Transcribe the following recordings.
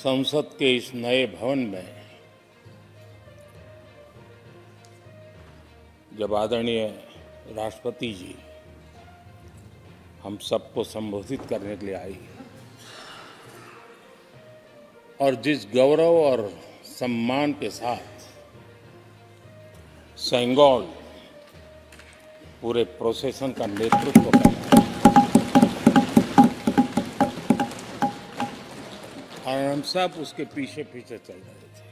संसद के इस नए भवन में जब आदरणीय राष्ट्रपति जी हम सबको संबोधित करने के लिए आई और जिस गौरव और सम्मान के साथ सेंगोल पूरे प्रोसेशन का नेतृत्व कर रहा है और हम सब उसके पीछे पीछे चल रहे थे।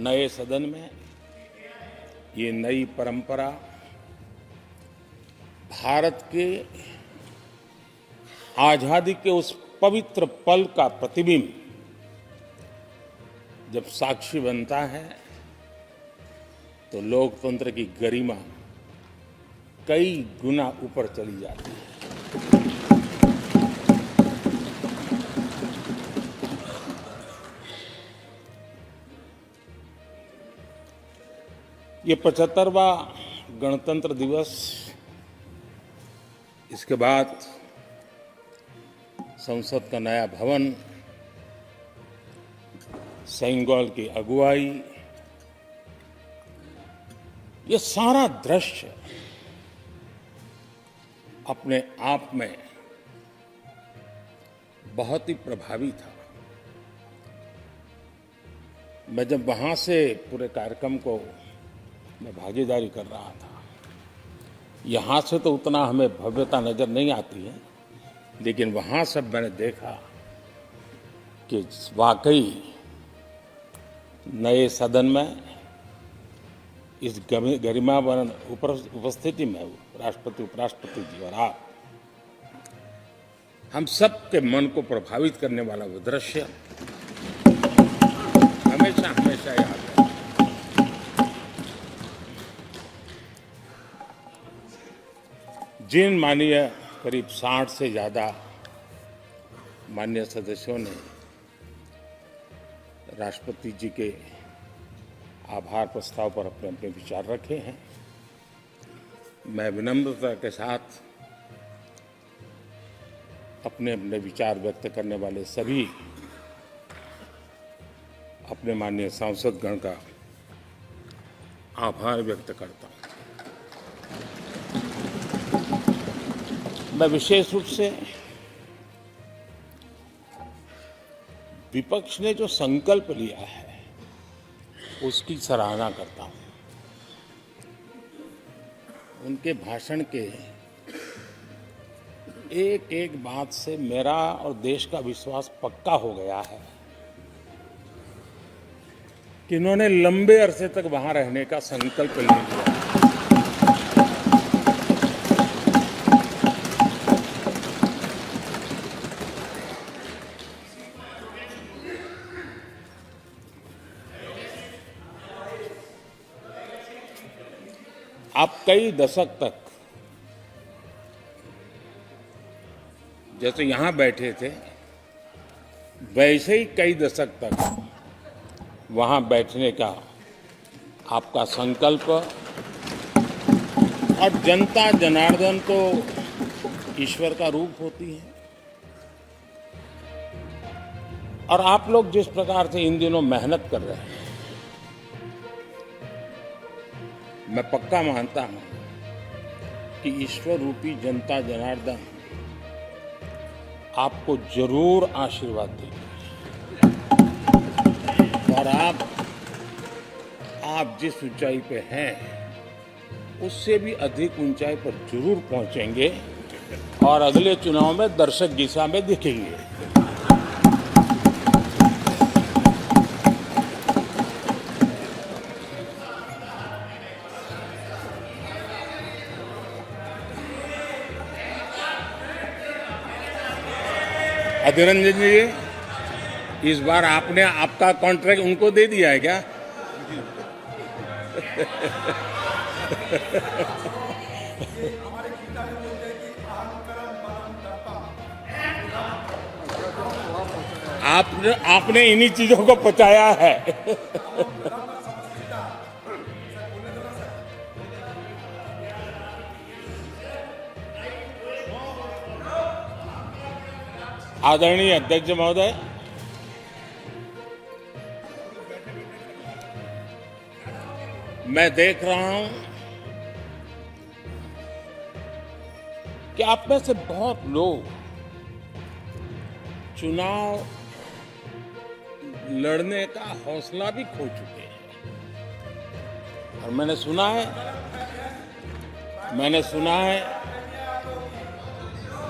नए सदन में ये नई परंपरा भारत के आजादी के उस पवित्र पल का प्रतिबिंब जब साक्षी बनता है तो लोकतंत्र की गरिमा कई गुना ऊपर चली जाती है। ये 75वां गणतंत्र दिवस, इसके बाद संसद का नया भवन, सेंगोल की अगुवाई, ये सारा दृश्य अपने आप में बहुत ही प्रभावी था। मैं जब वहां से पूरे कार्यक्रम को मैं भागीदारी कर रहा था, यहाँ से तो उतना हमें भव्यता नजर नहीं आती है, लेकिन वहाँ सब मैंने देखा कि वाकई नए सदन में इस गरिमावान उपस्थिति में राष्ट्रपति, उपराष्ट्रपति जी और आप, हम सब के मन को प्रभावित करने वाला वो दृश्य हमेशा हमेशा याद है। जिन माननीय करीब 60 से ज़्यादा माननीय सदस्यों ने राष्ट्रपति जी के आभार प्रस्ताव पर अपने अपने विचार रखे हैं, मैं विनम्रता के साथ अपने अपने विचार व्यक्त करने वाले सभी अपने माननीय सांसदगण का आभार व्यक्त करता हूँ। मैं विशेष रूप से विपक्ष ने जो संकल्प लिया है उसकी सराहना करता हूं। उनके भाषण के एक एक बात से मेरा और देश का विश्वास पक्का हो गया है कि इन्होंने लंबे अरसे तक वहां रहने का संकल्प ले लिया। आप कई दशक तक जैसे यहां बैठे थे वैसे ही कई दशक तक वहां बैठने का आपका संकल्प, और जनता जनार्दन तो ईश्वर का रूप होती है, और आप लोग जिस प्रकार से इन दिनों मेहनत कर रहे हैं, मैं पक्का मानता हूं कि ईश्वर रूपी जनता जनार्दन आपको जरूर आशीर्वाद देगी और आप जिस ऊंचाई पे हैं उससे भी अधिक ऊंचाई पर जरूर पहुंचेंगे और अगले चुनाव में दर्शक दिशा में दिखेंगे। अधीर रंजन जी, इस बार आपने आपका कॉन्ट्रैक्ट उनको दे दिया है क्या? आपने इन्हीं चीजों को पचाया है। आदरणीय अध्यक्ष महोदय, मैं देख रहा हूं कि आप में से बहुत लोग चुनाव लड़ने का हौसला भी खो चुके हैं। और मैंने सुना है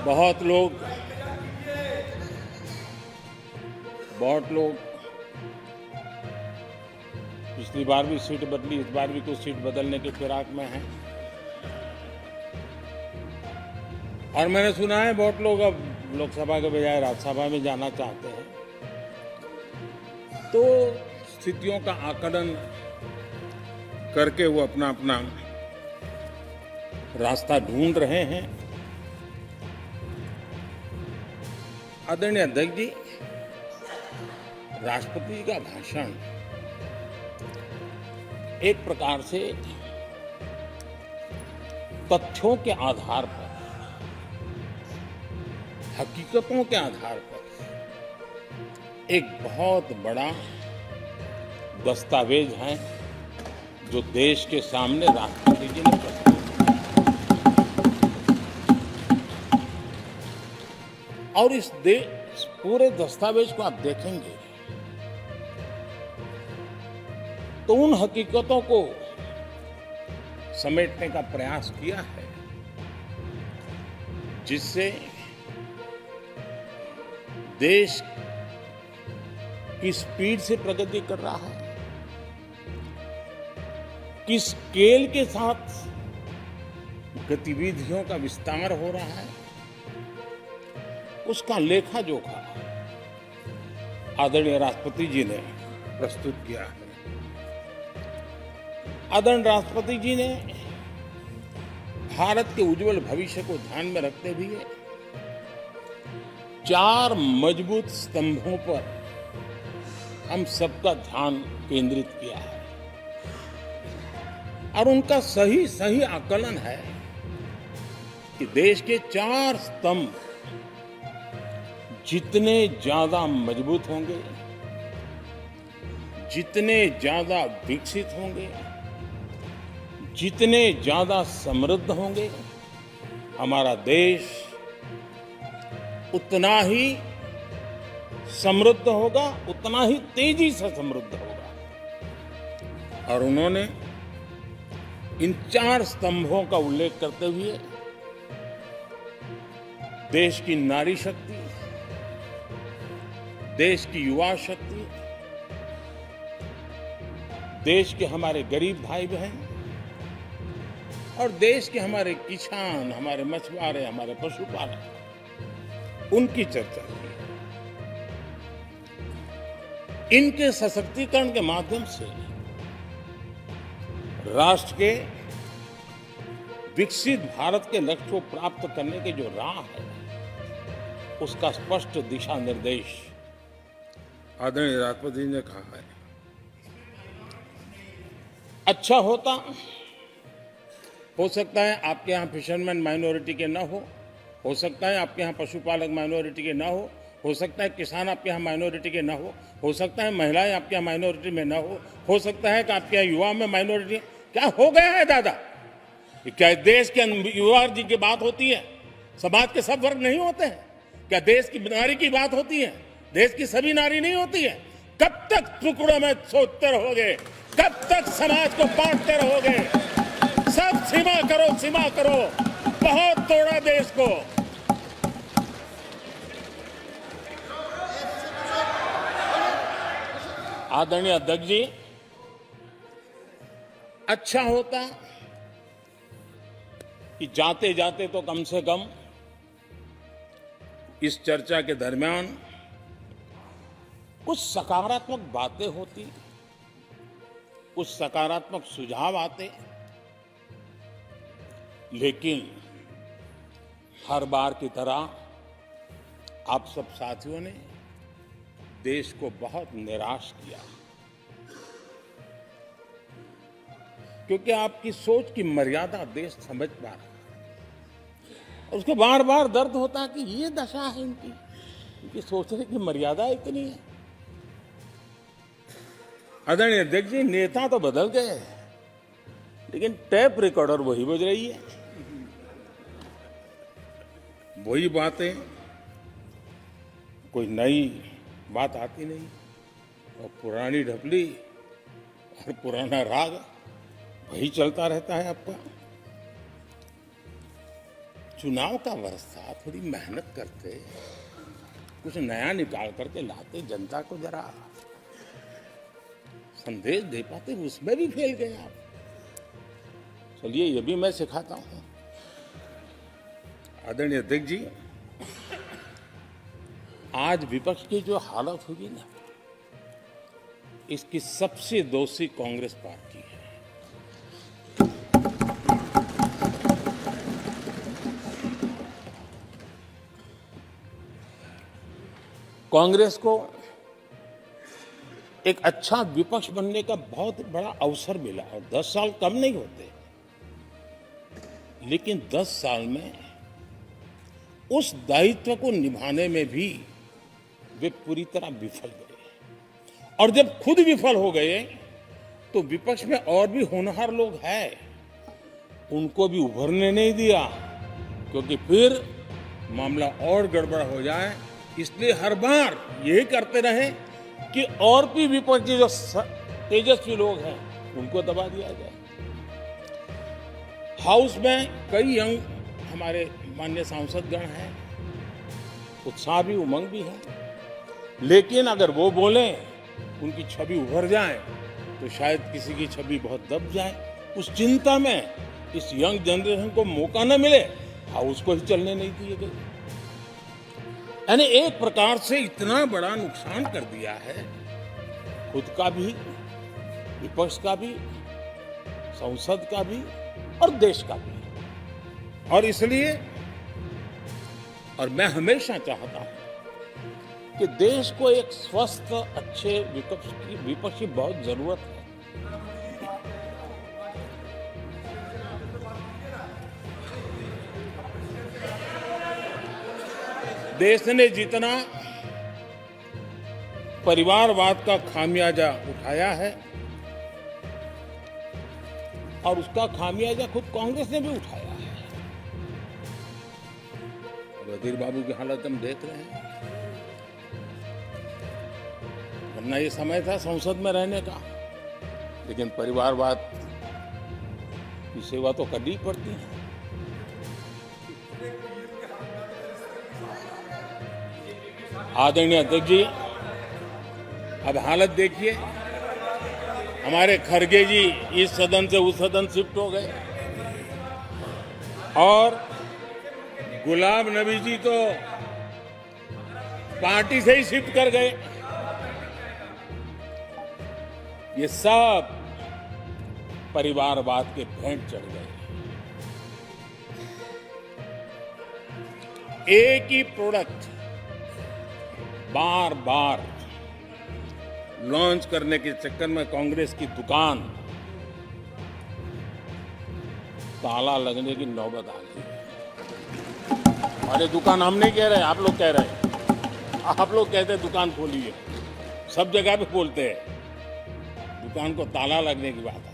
बहुत लोग पिछली बार भी सीट बदली, इस बार भी कुछ सीट बदलने के फिराक में हैं। और मैंने सुना है बहुत लोग अब लोकसभा के बजाय राज्यसभा में जाना चाहते हैं। तो स्थितियों का आकलन करके वो अपना अपना रास्ता ढूंढ रहे हैं। आदरणीय अध्यक्ष जी, राष्ट्रपति का भाषण एक प्रकार से तथ्यों के आधार पर, हकीकतों के आधार पर एक बहुत बड़ा दस्तावेज है जो देश के सामने राष्ट्रपति जी ने प्रस्तुत किया। और इस पूरे दस्तावेज को आप देखेंगे तो उन हकीकतों को समेटने का प्रयास किया है जिससे देश किस स्पीड से प्रगति कर रहा है, किस स्केल के साथ गतिविधियों का विस्तार हो रहा है, उसका लेखा जोखा आदरणीय राष्ट्रपति जी ने प्रस्तुत किया है। आदरणीय राष्ट्रपति जी ने भारत के उज्जवल भविष्य को ध्यान में रखते हुए 4 मजबूत स्तंभों पर हम सबका ध्यान केंद्रित किया है। और उनका सही आकलन है कि देश के 4 स्तंभ जितने ज्यादा मजबूत होंगे, जितने ज्यादा विकसित होंगे, जितने ज्यादा समृद्ध होंगे, हमारा देश उतना ही समृद्ध होगा, उतना ही तेजी से समृद्ध होगा। और उन्होंने इन 4 स्तंभों का उल्लेख करते हुए देश की नारी शक्ति, देश की युवा शक्ति, देश के हमारे गरीब भाई बहन और देश के हमारे किसान, हमारे मछुआरे, हमारे पशुपालक, उनकी चर्चा की। इनके सशक्तिकरण के माध्यम से राष्ट्र के विकसित भारत के लक्ष्य को प्राप्त करने की जो राह है, उसका स्पष्ट दिशा निर्देश आदरणीय राष्ट्रपति जी ने कहा है। अच्छा हो सकता है आपके यहाँ फिशरमैन माइनॉरिटी के ना हो सकता है आपके यहाँ पशुपालक माइनॉरिटी के ना हो सकता है किसान आपके यहाँ माइनॉरिटी के ना हो सकता है महिलाएं आपके यहाँ माइनॉरिटी में ना हो सकता है कि आपके यहाँ युवा में माइनॉरिटी। क्या हो गया है दादा? क्या देश के युवा जी की बात होती है? समाज के सब वर्ग नहीं होते हैं? क्या देश की नारी की बात होती है? देश की सभी नारी नहीं होती है? कब तक टुकड़ों में सोचते रहोगे? कब तक समाज को बांटते रहोगे? सब सीमा करो। बहुत तोड़ा देश को। आदरणीय अध्यक्ष जी, अच्छा होता कि जाते जाते तो कम से कम इस चर्चा के दरमियान कुछ सकारात्मक बातें होती, कुछ सकारात्मक सुझाव आते। लेकिन हर बार की तरह आप सब साथियों ने देश को बहुत निराश किया, क्योंकि आपकी सोच की मर्यादा देश समझ पा रहा है। उसको बार बार दर्द होता है कि ये दशा है इनकी, क्योंकि सोचने की मर्यादा इतनी है। आदरणीय अध्यक्ष जी, नेता तो बदल गए, लेकिन टेप रिकॉर्डर वही बज रही है, वही बातें, कोई नई बात आती नहीं, और पुरानी ढपली और पुराना राग वही चलता रहता है आपका। चुनाव का वर्ष था, थोड़ी मेहनत करते, कुछ नया निकाल करके लाते, जनता को जरा संदेश दे पाते, उसमें भी फेल गए आप। चलिए, ये भी मैं सिखाता हूं। आदरणीय अध्यक्ष जी, आज विपक्ष की जो हालत हुई ना, इसकी सबसे दोषी कांग्रेस पार्टी है। कांग्रेस को एक अच्छा विपक्ष बनने का बहुत बड़ा अवसर मिला, और 10 साल कम नहीं होते, लेकिन 10 साल में उस दायित्व को निभाने में भी वे पूरी तरह विफल गए। और जब खुद विफल हो गए तो विपक्ष में और भी होनहार लोग हैं, उनको भी उभरने नहीं दिया, क्योंकि फिर मामला और गड़बड़ हो जाए। इसलिए हर बार यही करते रहे कि और भी विपक्षी जो तेजस्वी लोग हैं उनको दबा दिया जाए। हाउस में कई यंग हमारे माननीय सांसदगण हैं, उत्साह भी उमंग भी है, लेकिन अगर वो बोलें, उनकी छवि उभर जाए, तो शायद किसी की छवि बहुत दब जाए। उस चिंता में इस यंग जनरेशन को मौका न मिले, हाउस को ही चलने नहीं दिए गए। यानी एक प्रकार से इतना बड़ा नुकसान कर दिया है, खुद का भी, विपक्ष का भी, संसद का भी और देश का भी। और इसलिए, और मैं हमेशा चाहता हूं कि देश को एक स्वस्थ अच्छे विपक्ष की बहुत जरूरत है। देश ने जितना परिवारवाद का खामियाजा उठाया है, और उसका खामियाजा खुद कांग्रेस ने भी उठाया है। वजीर बाबू की हालत हम देख रहे हैं, वरना ये समय था संसद में रहने का, लेकिन परिवारवाद की सेवा तो करनी पड़ती है। आदरणीय अध्यक्ष जी, अब हालत देखिए, हमारे खरगे जी इस सदन से उस सदन शिफ्ट हो गए, और गुलाम नबी जी तो पार्टी से ही शिफ्ट कर गए। ये सब परिवारवाद के भेंट चढ़ गए। एक ही प्रोडक्ट बार बार लॉन्च करने के चक्कर में कांग्रेस की दुकान ताला लगने की नौबत आ गई। अरे दुकान हम नहीं कह रहे, आप लोग कह रहे हैं। आप लोग कहते हैं दुकान खोलिए, सब जगह पे बोलते हैं, दुकान को ताला लगने की बात है।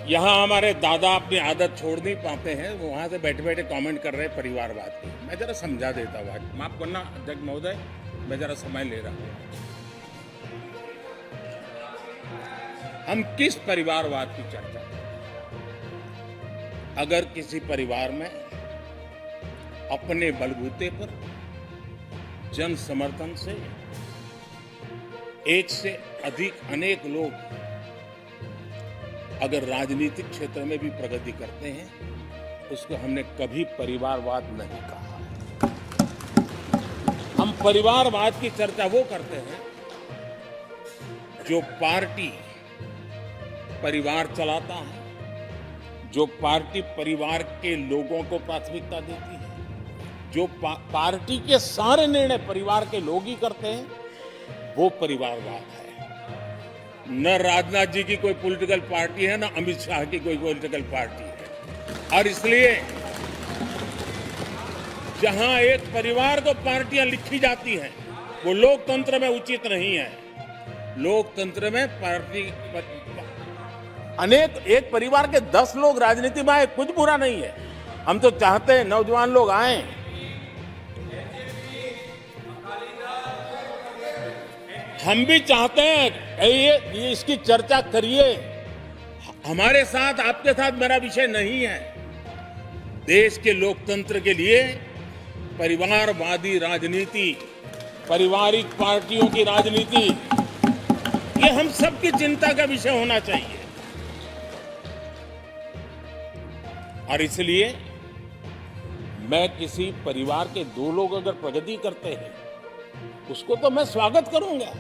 यहां हमारे दादा अपनी आदत छोड़ नहीं पाते हैं, वो वहां से बैठे बैठे कमेंट कर रहे हैं परिवारवाद की। मैं जरा समझा देता हूं, माफ करना अध्यक्ष महोदय, मैं जरा समय ले रहा हूं। हम किस परिवारवाद की चर्चा करें? अगर किसी परिवार में अपने बलबूते पर जन समर्थन से एक से अधिक अनेक लोग अगर राजनीतिक क्षेत्र में भी प्रगति करते हैं, उसको हमने कभी परिवारवाद नहीं कहा। हम परिवारवाद की चर्चा वो करते हैं जो पार्टी परिवार चलाता है, जो पार्टी परिवार के लोगों को प्राथमिकता देती है, जो पार्टी के सारे निर्णय परिवार के लोग ही करते हैं, वो परिवारवाद है। न राजनाथ जी की कोई पॉलिटिकल पार्टी है, न अमित शाह की कोई पॉलिटिकल पार्टी है। और इसलिए जहां एक परिवार को पार्टियां लिखी जाती हैं, वो लोकतंत्र में उचित नहीं है। लोकतंत्र में पार्टी अनेक एक परिवार के 10 लोग राजनीति में आए, कुछ बुरा नहीं है। हम तो चाहते हैं नौजवान लोग आए। हम भी चाहते हैं ये इसकी चर्चा करिए। हमारे साथ, आपके साथ मेरा विषय नहीं है। देश के लोकतंत्र के लिए परिवारवादी राजनीति, पारिवारिक पार्टियों की राजनीति, ये हम सबकी चिंता का विषय होना चाहिए। और इसलिए मैं किसी परिवार के 2 लोग अगर प्रगति करते हैं, उसको तो मैं स्वागत करूंगा।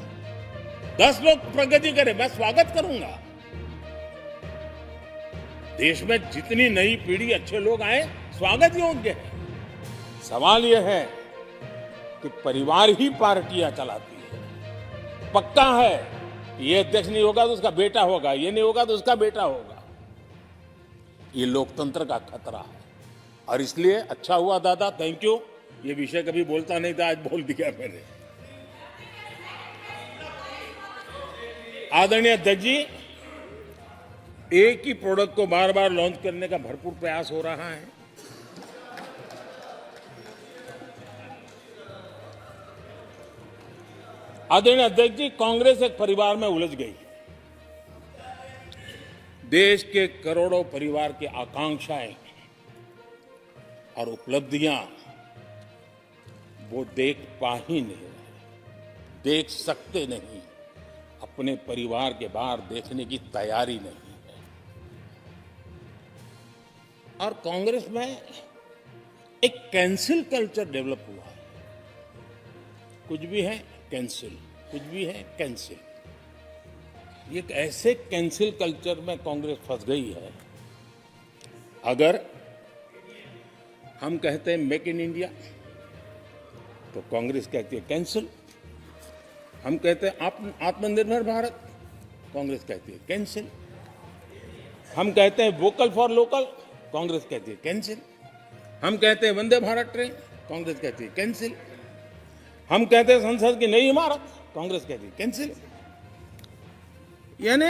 10 लोग प्रगति करें, मैं स्वागत करूंगा। देश में जितनी नई पीढ़ी अच्छे लोग आए, स्वागत योग्य है। सवाल यह है कि परिवार ही पार्टियां चलाती है। पक्का है, ये अध्यक्ष नहीं होगा तो उसका बेटा होगा, ये नहीं होगा तो उसका बेटा होगा। ये लोकतंत्र का खतरा है। और इसलिए अच्छा हुआ दादा, थैंक यू। ये विषय कभी बोलता नहीं था, आज बोल दिया मैंने। आदरणीय अध्यक्ष जी, एक ही प्रोडक्ट को बार बार लॉन्च करने का भरपूर प्रयास हो रहा है। आदरणीय अध्यक्ष जी, कांग्रेस एक परिवार में उलझ गई। देश के करोड़ों परिवार की आकांक्षाएं और उपलब्धियां वो देख पा ही नहीं रहे, देख सकते नहीं। अपने परिवार के बाहर देखने की तैयारी नहीं है। और कांग्रेस में एक कैंसिल कल्चर डेवलप हुआ है। कुछ भी है कैंसिल, कुछ भी है कैंसिल। एक ऐसे कैंसिल कल्चर में कांग्रेस फंस गई है। अगर हम कहते हैं मेक इन इंडिया, तो कांग्रेस कहती है कैंसिल। हम कहते हैं आत्मनिर्भर भारत, कांग्रेस कहती है कैंसिल। हम कहते हैं वोकल फॉर लोकल, कांग्रेस कहती है कैंसिल। हम कहते हैं वंदे भारत ट्रेन, कांग्रेस कहती है कैंसिल। हम कहते हैं संसद की नई इमारत, कांग्रेस कहती है कैंसिल। यानी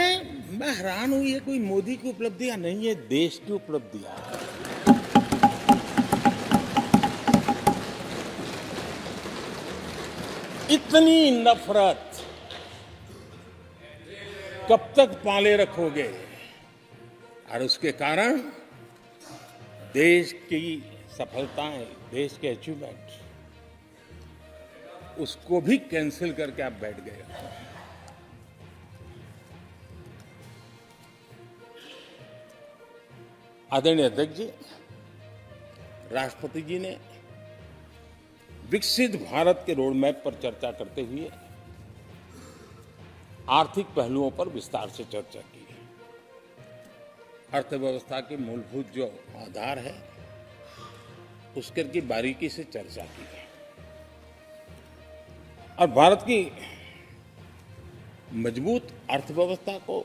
मैं हैरान हूं, ये कोई मोदी की उपलब्धियां नहीं है, देश की उपलब्धियां है। इतनी नफरत कब तक पाले रखोगे? और उसके कारण देश की सफलताएं, देश के अचीवमेंट, उसको भी कैंसिल करके आप बैठ गए। आदरणीय अध्यक्ष जी, राष्ट्रपति जी ने विकसित भारत के रोड मैप पर चर्चा करते हुए आर्थिक पहलुओं पर विस्तार से चर्चा की। अर्थव्यवस्था के मूलभूत जो आधार है, उसके की बारीकी से चर्चा की और भारत की मजबूत अर्थव्यवस्था को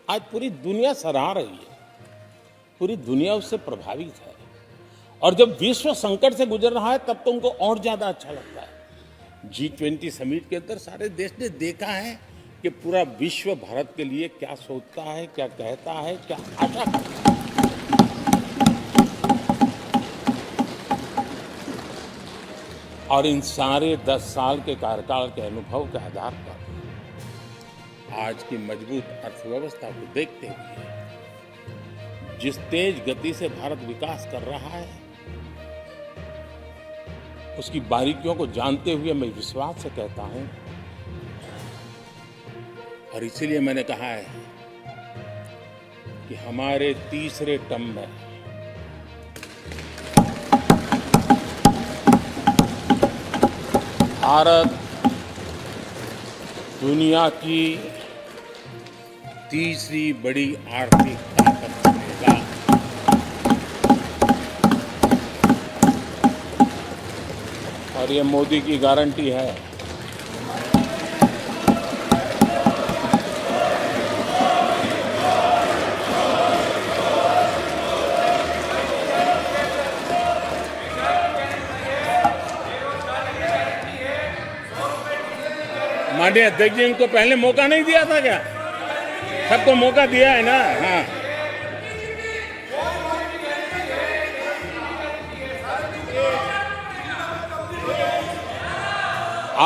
आज पूरी दुनिया सराह रही है। पूरी दुनिया उससे प्रभावित है। और जब विश्व संकट से गुजर रहा है, तब तो उनको और ज्यादा अच्छा लगता है। G20 समिट के अंदर सारे देश ने देखा है कि पूरा विश्व भारत के लिए क्या सोचता है, क्या कहता है, क्या आशा करता है। और इन सारे 10 साल के कार्यकाल के अनुभव के आधार पर आज की मजबूत अर्थव्यवस्था को देखते हुए जिस तेज गति से भारत विकास कर रहा है, उसकी बारीकियों को जानते हुए मैं विश्वास से कहता हूं, और इसीलिए मैंने कहा है कि हमारे तीसरे टर्म में भारत दुनिया की तीसरी बड़ी आर्थिक ताकत बनेगा। और ये मोदी की गारंटी है। माननीय अध्यक्ष जी, इनको पहले मौका नहीं दिया था क्या? सबको मौका दिया है ना? हाँ,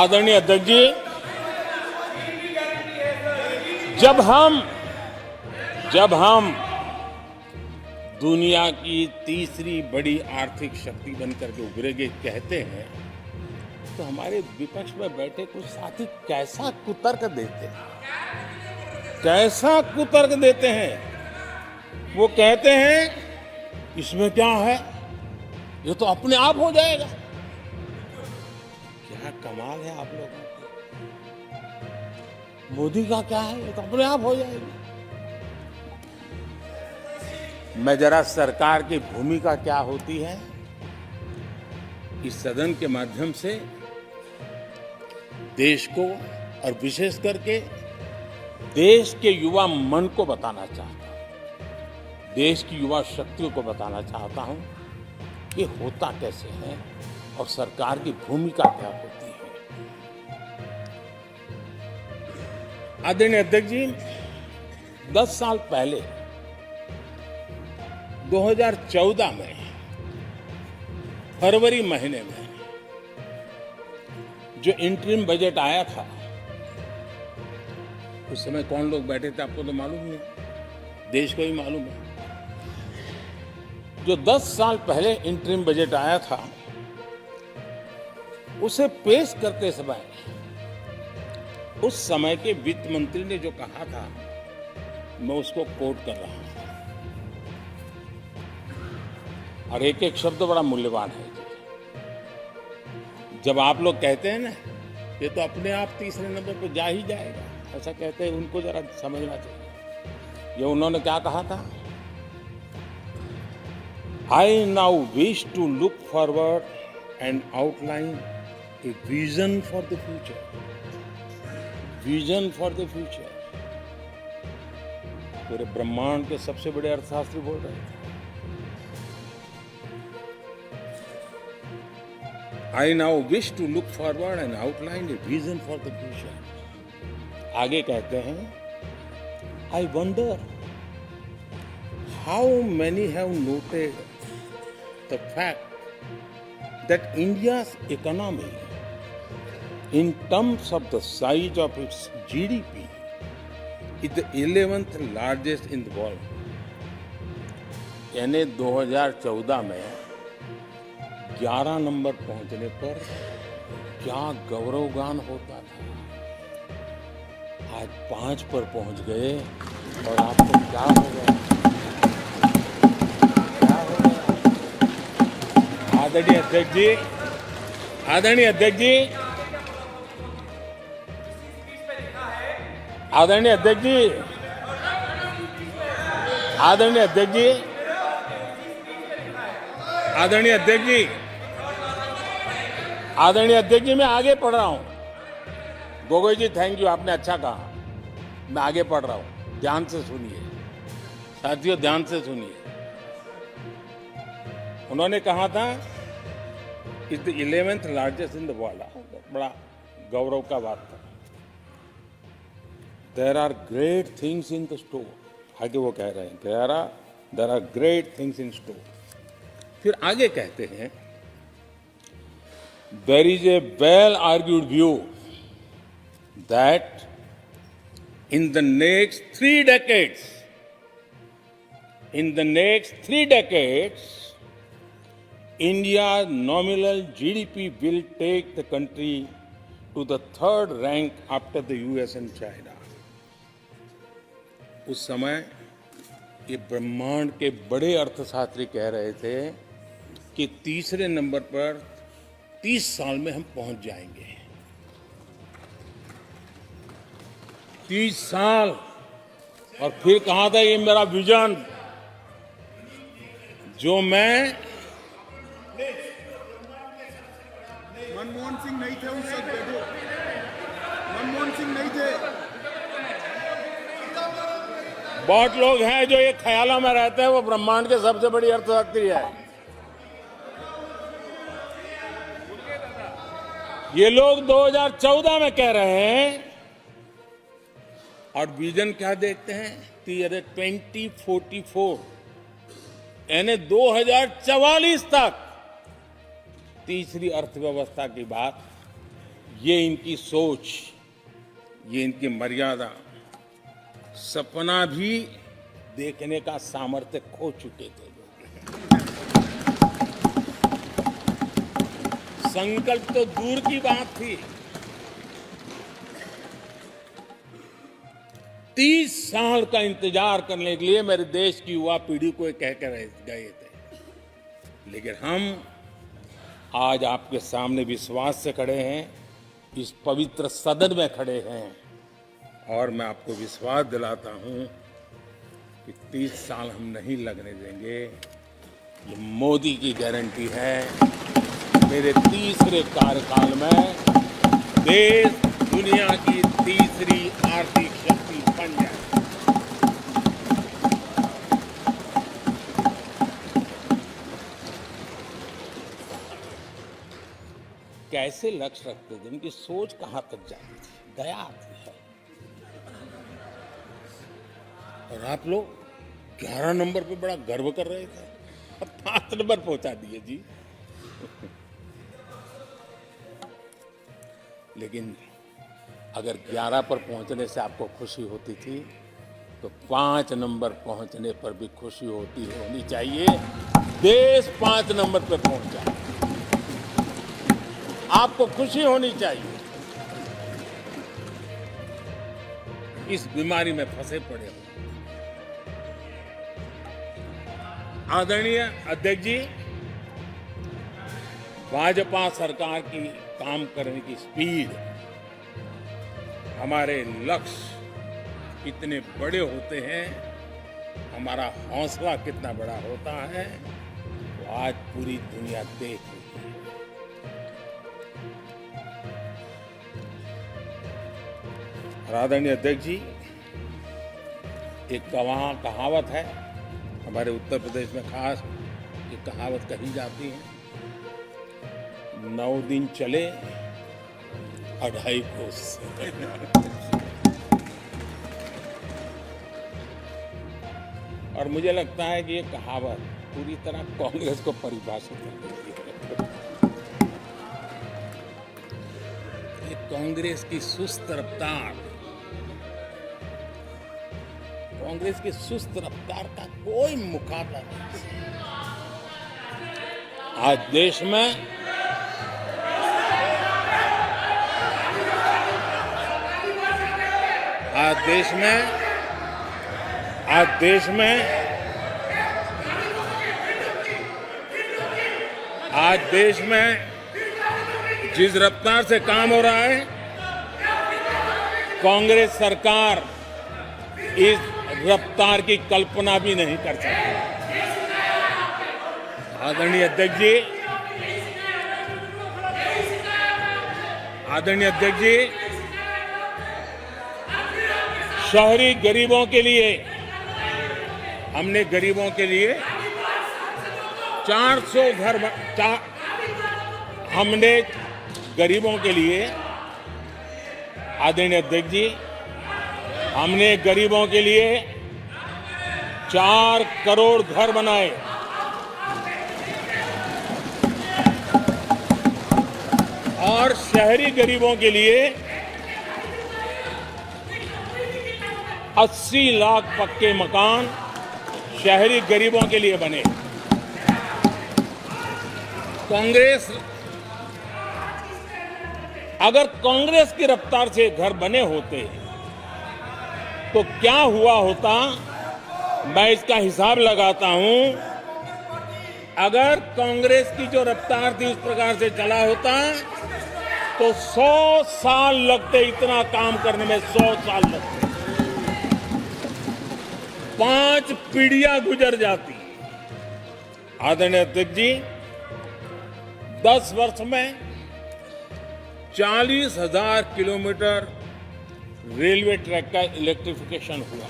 आदरणीय अध्यक्ष जी, जब हम दुनिया की तीसरी बड़ी आर्थिक शक्ति बनकर के उभरेंगे कहते हैं, तो हमारे विपक्ष में बैठे कुछ साथी कैसा कुतर्क देते हैं। वो कहते हैं इसमें क्या है, ये तो अपने आप हो जाएगा। क्या कमाल है आप लोगों की। मोदी का क्या है, ये तो अपने आप हो जाएगी। मैं जरा सरकार की भूमिका क्या होती है इस सदन के माध्यम से देश को और विशेष करके देश के युवा मन को बताना चाहता हूं, देश की युवा शक्तियों को बताना चाहता हूं कि होता कैसे है और सरकार की भूमिका क्या होती है। आदरणीय अध्यक्ष जी, 10 साल पहले 2014 में फरवरी महीने में जो इंटरिम बजट आया था, उस समय कौन लोग बैठे थे आपको तो मालूम ही है, देश को ही मालूम है। जो 10 साल पहले इंटरिम बजट आया था, उसे पेश करते समय उस समय के वित्त मंत्री ने जो कहा था, मैं उसको कोट कर रहा हूं, और एक एक शब्द बड़ा मूल्यवान है। जब आप लोग कहते हैं ना, ये तो अपने आप तीसरे नंबर पर जा ही जाएगा, ऐसा कहते हैं, उनको जरा समझना चाहिए। ये उन्होंने क्या कहा था, I now wish to look forward and outline a vision for the future. Vision for the future. पूरे ब्रह्मांड के सबसे बड़े अर्थशास्त्री बोल रहे थे। I now wish to look forward and outline a vision for the future. आगे कहते हैं, I wonder how many have noted the fact that India's economy, in terms of the size of its GDP, is the 11th largest in the world. यानी 2014 में 11 number पहुंचने पर क्या गौरवगान होता था। आज 5 पर पहुंच गए और आपको क्या हो गया, क्या हो गया। आदरणीय अध्यक्ष जी, आदरणीय अध्यक्ष जी, आदरणीय अध्यक्ष जी, आदरणीय अध्यक्ष जी, आदरणीय अध्यक्ष जी, आदरणीय अध्यक्ष जी, मैं आगे पढ़ रहा हूं। गोगोई जी, थैंक यू, आपने अच्छा कहा। मैं आगे पढ़ रहा हूं, ध्यान से सुनिए साथियों, ध्यान से सुनिए। उन्होंने कहा था is the 11th largest in the world. बड़ा गौरव का बात था। There are great things in the store. आगे वो कह रहे हैं, there are great things in store. फिर आगे कहते हैं, there is a well argued view that in the next 3 decades, India's nominal GDP will take the country to the 3rd rank after the US and China. उस समय ये ब्रह्मांड के बड़े अर्थशास्त्री कह रहे थे कि तीसरे नंबर पर 30 साल में हम पहुंच जाएंगे। 30 साल। और फिर कहा था ये मेरा विजन, जो मैं मनमोहन सिंह नहीं थे उस वक्त, मनमोहन सिंह नहीं थे। बहुत लोग हैं जो ये ख्यालों में रहते हैं वो ब्रह्मांड के सबसे बड़ी अर्थशास्त्री है। ये लोग 2014 में कह रहे हैं और विजन क्या देखते हैं 2044 यानी 2044 तक तीसरी अर्थव्यवस्था की बात, ये इनकी सोच, ये इनकी मर्यादा, सपना भी देखने का सामर्थ्य खो चुके थे लोग। संकल्प तो दूर की बात थी, 30 साल का इंतजार करने के लिए मेरे देश की युवा पीढ़ी को कह कर गए थे, लेकिन हम आज आपके सामने विश्वास से खड़े हैं, इस पवित्र सदन में खड़े हैं, और मैं आपको विश्वास दिलाता हूं कि 30 साल हम नहीं लगने देंगे। ये मोदी की गारंटी है। मेरे तीसरे कार्यकाल में देश दुनिया की तीसरी आर्थिक शक्ति बन जाए। कैसे लक्ष्य रखते थे, उनकी सोच कहां तक जाती थी, दया आती है। और आप लोग 11 नंबर पे बड़ा गर्व कर रहे थे, अब 5 नंबर पहुंचा दिए जी। लेकिन अगर 11 पर पहुंचने से आपको खुशी होती थी, तो 5 नंबर पहुंचने पर भी खुशी होनी चाहिए। देश 5 नंबर पे पहुंच जाए, आपको खुशी होनी चाहिए। इस बीमारी में फंसे पड़े हो। आदरणीय अध्यक्ष जी, भाजपा सरकार की काम करने की स्पीड, हमारे लक्ष्य कितने बड़े होते हैं, हमारा हौसला कितना बड़ा होता है, तो आज पूरी दुनिया देख रही है। आदरणीय अध्यक्ष जी, एक कहावत है हमारे उत्तर प्रदेश में, खास ये कहावत कही जाती है, 9 दिन चले 2.5 कोस। और मुझे लगता है कि ये कहावत पूरी तरह कांग्रेस को परिभाषित कर देती है। ये कांग्रेस की सुस्त रफ्तार, कांग्रेस की सुस्त रफ्तार का कोई मुकाबला नहीं। आज देश में जिस रफ्तार से काम हो रहा है, कांग्रेस सरकार इस रफ्तार की कल्पना भी नहीं कर सकती। आदरणीय अध्यक्ष जी, शहरी गरीबों के लिए हमने 400 घर हमने गरीबों के लिए, आदरणीय अध्यक्ष जी, हमने गरीबों के लिए 4 करोड़ घर बनाए। और शहरी गरीबों के लिए 80 लाख पक्के मकान शहरी गरीबों के लिए बने। अगर कांग्रेस की रफ्तार से घर बने होते तो क्या हुआ होता, मैं इसका हिसाब लगाता हूं। अगर कांग्रेस की जो रफ्तार थी उस प्रकार से चला होता तो 100 साल लगते, इतना काम करने में 100 साल लगते, 5 पीढ़ियां गुजर जाती। आदरणीय अध्यक्ष जी, 10 वर्ष में 40,000 किलोमीटर रेलवे ट्रैक का इलेक्ट्रिफिकेशन हुआ।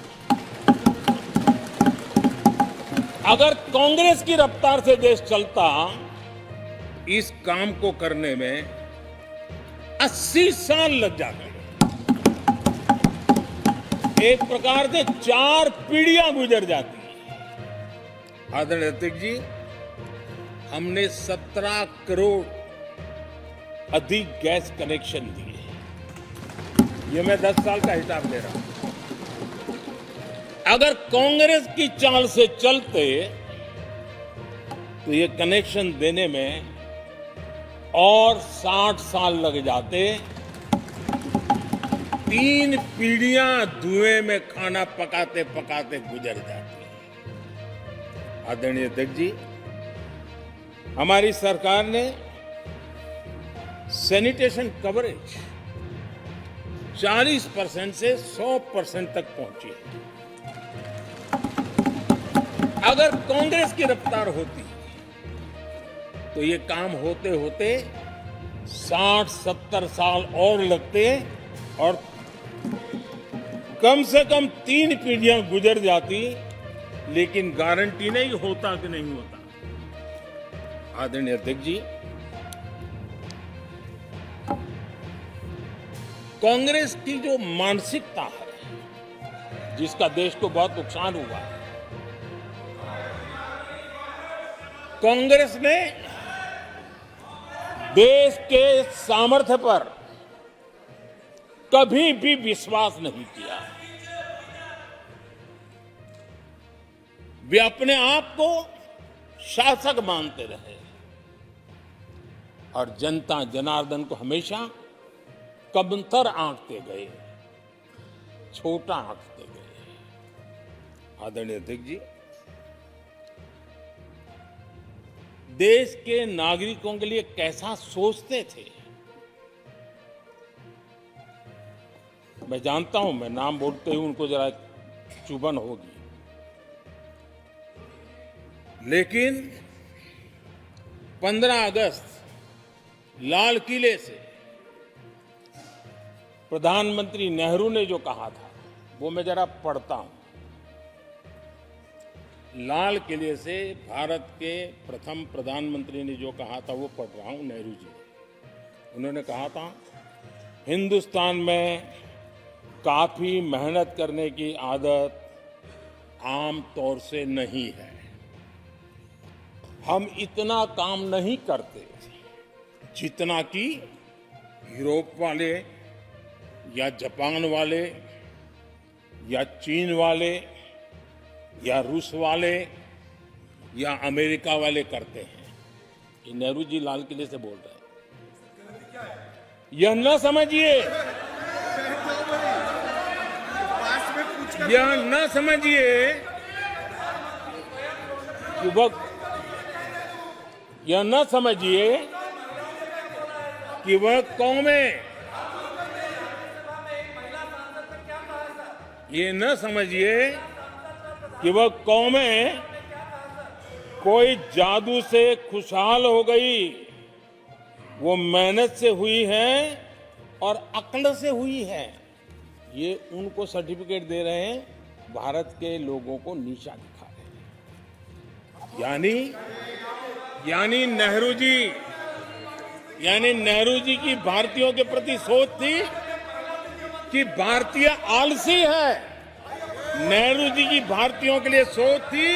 अगर कांग्रेस की रफ्तार से देश चलता, इस काम को करने में 80 साल लग जाते। एक प्रकार से 4 पीढ़ियां गुजर जाती हैं। आदरणीय अध्यक्ष जी, हमने 17 करोड़ अधिक गैस कनेक्शन दिए। ये मैं 10 साल का हिसाब दे रहा हूं। अगर कांग्रेस की चाल से चलते तो ये कनेक्शन देने में और 60 साल लग जाते। 3 पीढ़ियां धुएं में खाना पकाते पकाते गुजर जाती। आदरणीय अध्यक्ष जी, हमारी सरकार ने सैनिटेशन कवरेज 40% से 100% तक पहुंची है। अगर कांग्रेस की रफ्तार होती तो ये काम होते होते 60-70 साल और लगते और कम से कम 3 पीढ़ियां गुजर जाती, लेकिन गारंटी नहीं होता कि नहीं होता। आदरणीय अध्यक्ष जी, कांग्रेस की जो मानसिकता है, जिसका देश को बहुत नुकसान हुआ है, कांग्रेस ने देश के सामर्थ्य पर कभी भी विश्वास नहीं किया। वे अपने आप को शासक मानते रहे और जनता जनार्दन को हमेशा कमतर आंकते गए, छोटा आंकते गए। आदरणीय अध्यक्ष जी, देश के नागरिकों के लिए कैसा सोचते थे, मैं जानता हूं, मैं नाम बोलते ही उनको जरा चुभन होगी, लेकिन 15 अगस्त लाल किले से प्रधानमंत्री नेहरू ने जो कहा था वो मैं जरा पढ़ता हूं। लाल किले से भारत के प्रथम प्रधानमंत्री ने जो कहा था वो पढ़ रहा हूं, नेहरू जी ने। उन्होंने कहा था, हिंदुस्तान में काफी मेहनत करने की आदत आम तौर से नहीं है। हम इतना काम नहीं करते जितना कि यूरोप वाले या जापान वाले या चीन वाले या रूस वाले या अमेरिका वाले करते हैं। ये नेहरू जी लाल किले से बोल रहे हैं। यह न समझिए, यह न समझिए कि यह न समझिए कि वह कौमें, ये न समझिए कि वह कौमें कोई जादू से खुशहाल हो गई। वो मेहनत से हुई है और अक्ल से हुई है। ये उनको सर्टिफिकेट दे रहे हैं, भारत के लोगों को नीचा दिखा रहे हैं। यानी नेहरू जी की भारतीयों के प्रति सोच थी कि भारतीय आलसी है। नेहरू जी की भारतीयों के लिए सोच थी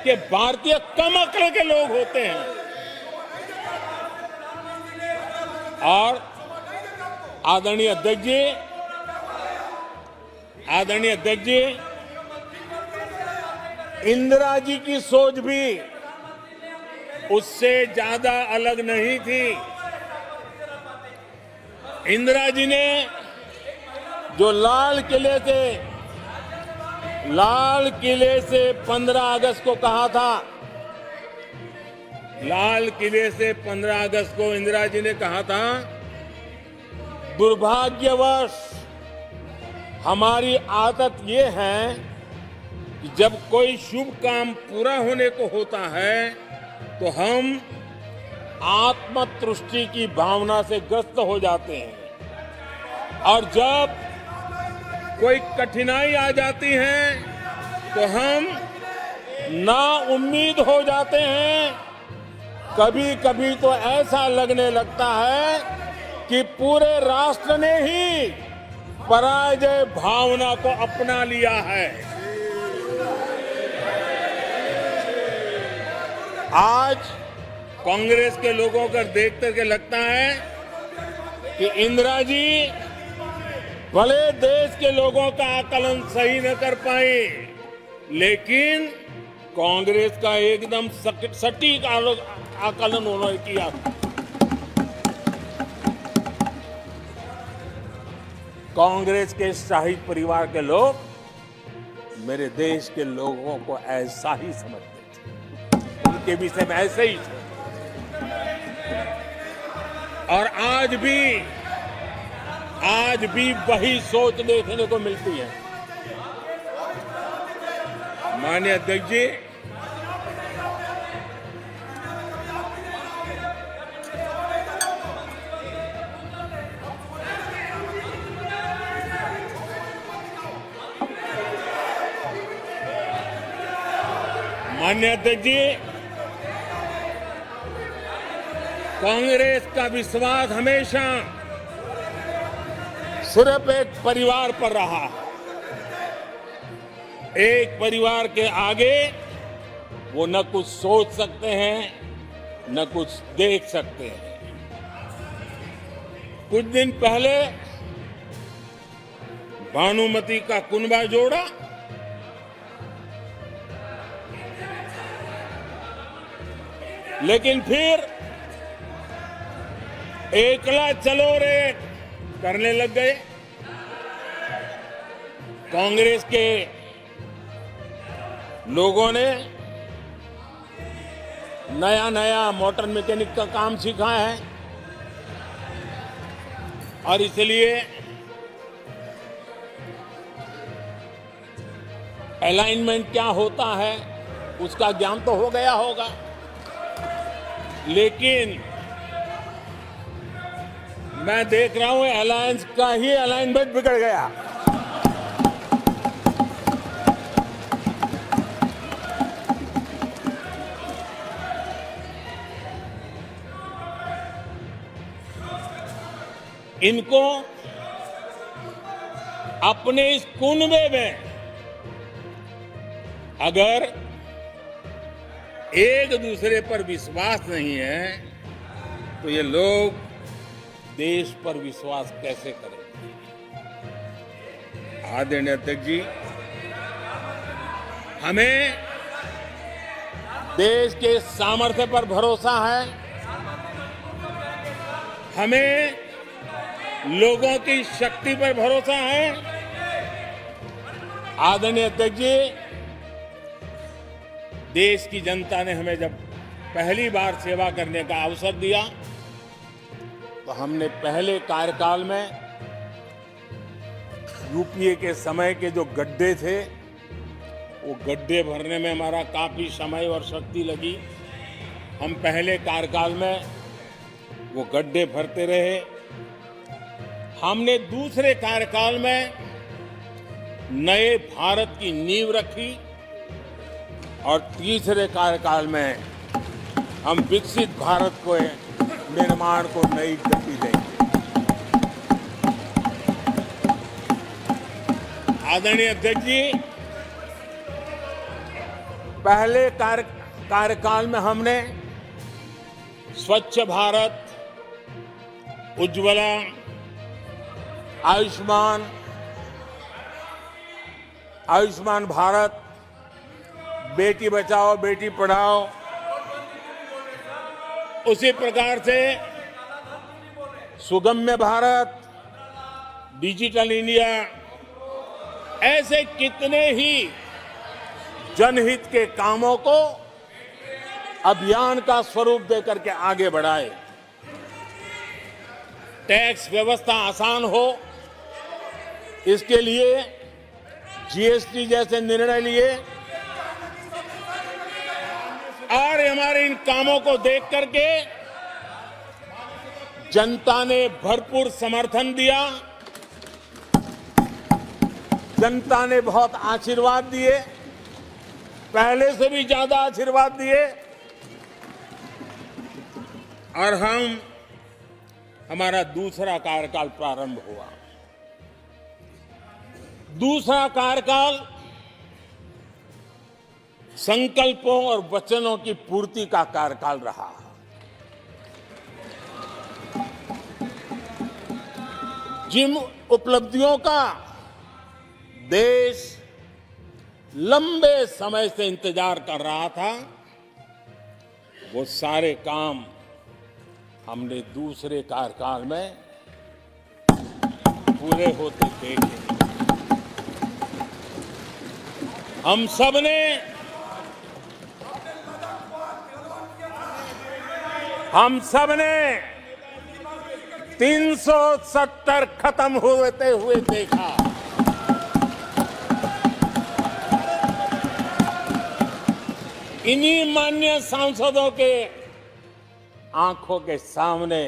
कि भारतीय कम अक्ल के लोग होते हैं। और आदरणीय अध्यक्ष जी, इंदिरा जी की सोच भी उससे ज्यादा अलग नहीं थी। इंदिरा जी ने जो लाल किले से 15 अगस्त को कहा था, लाल किले से 15 अगस्त को इंदिरा जी ने कहा था, दुर्भाग्यवश हमारी आदत ये है कि जब कोई शुभ काम पूरा होने को होता है तो हम आत्मतुष्टि की भावना से ग्रस्त हो जाते हैं और जब कोई कठिनाई आ जाती है तो हम नाउम्मीद हो जाते हैं। कभी कभी तो ऐसा लगने लगता है कि पूरे राष्ट्र ने ही पराजय भावना को अपना लिया है। आज कांग्रेस के लोगों को देख करके लगता है कि इंदिरा जी भले देश के लोगों का आकलन सही न कर पाए, लेकिन कांग्रेस का एकदम सटीक आकलन उन्होंने किया। कांग्रेस के शाही परिवार के लोग मेरे देश के लोगों को ऐसा ही समझते थे, उनके विषय में ऐसे ही थे। और आज भी वही सोच देखने को मिलती है। माननीय अध्यक्ष जी, कांग्रेस का विश्वास हमेशा सिर्फ एक परिवार पर रहा। एक परिवार के आगे वो न कुछ सोच सकते हैं, न कुछ देख सकते हैं। कुछ दिन पहले भानुमति का कुनबा जोड़ा, लेकिन फिर एकला चलो रे करने लग गए। कांग्रेस के लोगों ने नया मोटर मैकेनिक का काम सीखा है और इसलिए अलाइनमेंट क्या होता है उसका ज्ञान तो हो गया होगा, लेकिन मैं देख रहा हूं अलायंस का ही अलाइनमेंट बिगड़ गया। इनको अपने इस कुनबे में अगर एक दूसरे पर विश्वास नहीं है तो ये लोग देश पर विश्वास कैसे करेंगे। आदरणीय अध्यक्ष जी, हमें देश के सामर्थ्य पर भरोसा है, हमें लोगों की शक्ति पर भरोसा है। आदरणीय अध्यक्ष जी, देश की जनता ने हमें जब पहली बार सेवा करने का अवसर दिया तो हमने पहले कार्यकाल में यूपीए के समय के जो गड्ढे थे वो गड्ढे भरने में हमारा काफी समय और शक्ति लगी। हम पहले कार्यकाल में वो गड्ढे भरते रहे। हमने दूसरे कार्यकाल में नए भारत की नींव रखी और तीसरे कार्यकाल में हम विकसित भारत को निर्माण को नई गति देंगे। आदरणीय अध्यक्ष जी, पहले कार्यकाल में हमने स्वच्छ भारत, उज्ज्वला, आयुष्मान भारत, बेटी बचाओ बेटी पढ़ाओ, उसी प्रकार से सुगम्य भारत, डिजिटल इंडिया, ऐसे कितने ही जनहित के कामों को अभियान का स्वरूप देकर के आगे बढ़ाए। टैक्स व्यवस्था आसान हो, इसके लिए जीएसटी जैसे निर्णय लिए और हमारे इन कामों को देख करके जनता ने भरपूर समर्थन दिया। जनता ने बहुत आशीर्वाद दिए, पहले से भी ज्यादा आशीर्वाद दिए और हमारा दूसरा कार्यकाल प्रारंभ हुआ। दूसरा कार्यकाल संकल्पों और वचनों की पूर्ति का कार्यकाल रहा। जिन उपलब्धियों का देश लंबे समय से इंतजार कर रहा था, वो सारे काम हमने दूसरे कार्यकाल में पूरे होते देखे। हम सब ने 370 खत्म होते हुए देखा। इन्हीं माननीय सांसदों के आंखों के सामने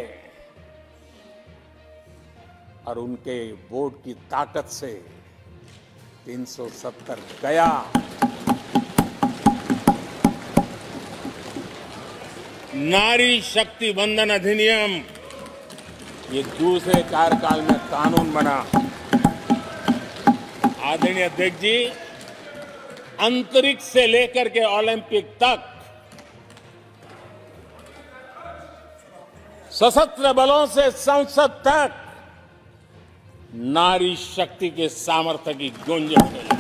और उनके वोट की ताकत से 370 गया। नारी शक्ति वंदन अधिनियम ये दूसरे कार्यकाल में कानून बना। आदरणीय अध्यक्ष जी, अंतरिक्ष से लेकर के ओलंपिक तक सशस्त्र बलों से संसद तक नारी शक्ति के सामर्थ्य की गूंज होने लगी।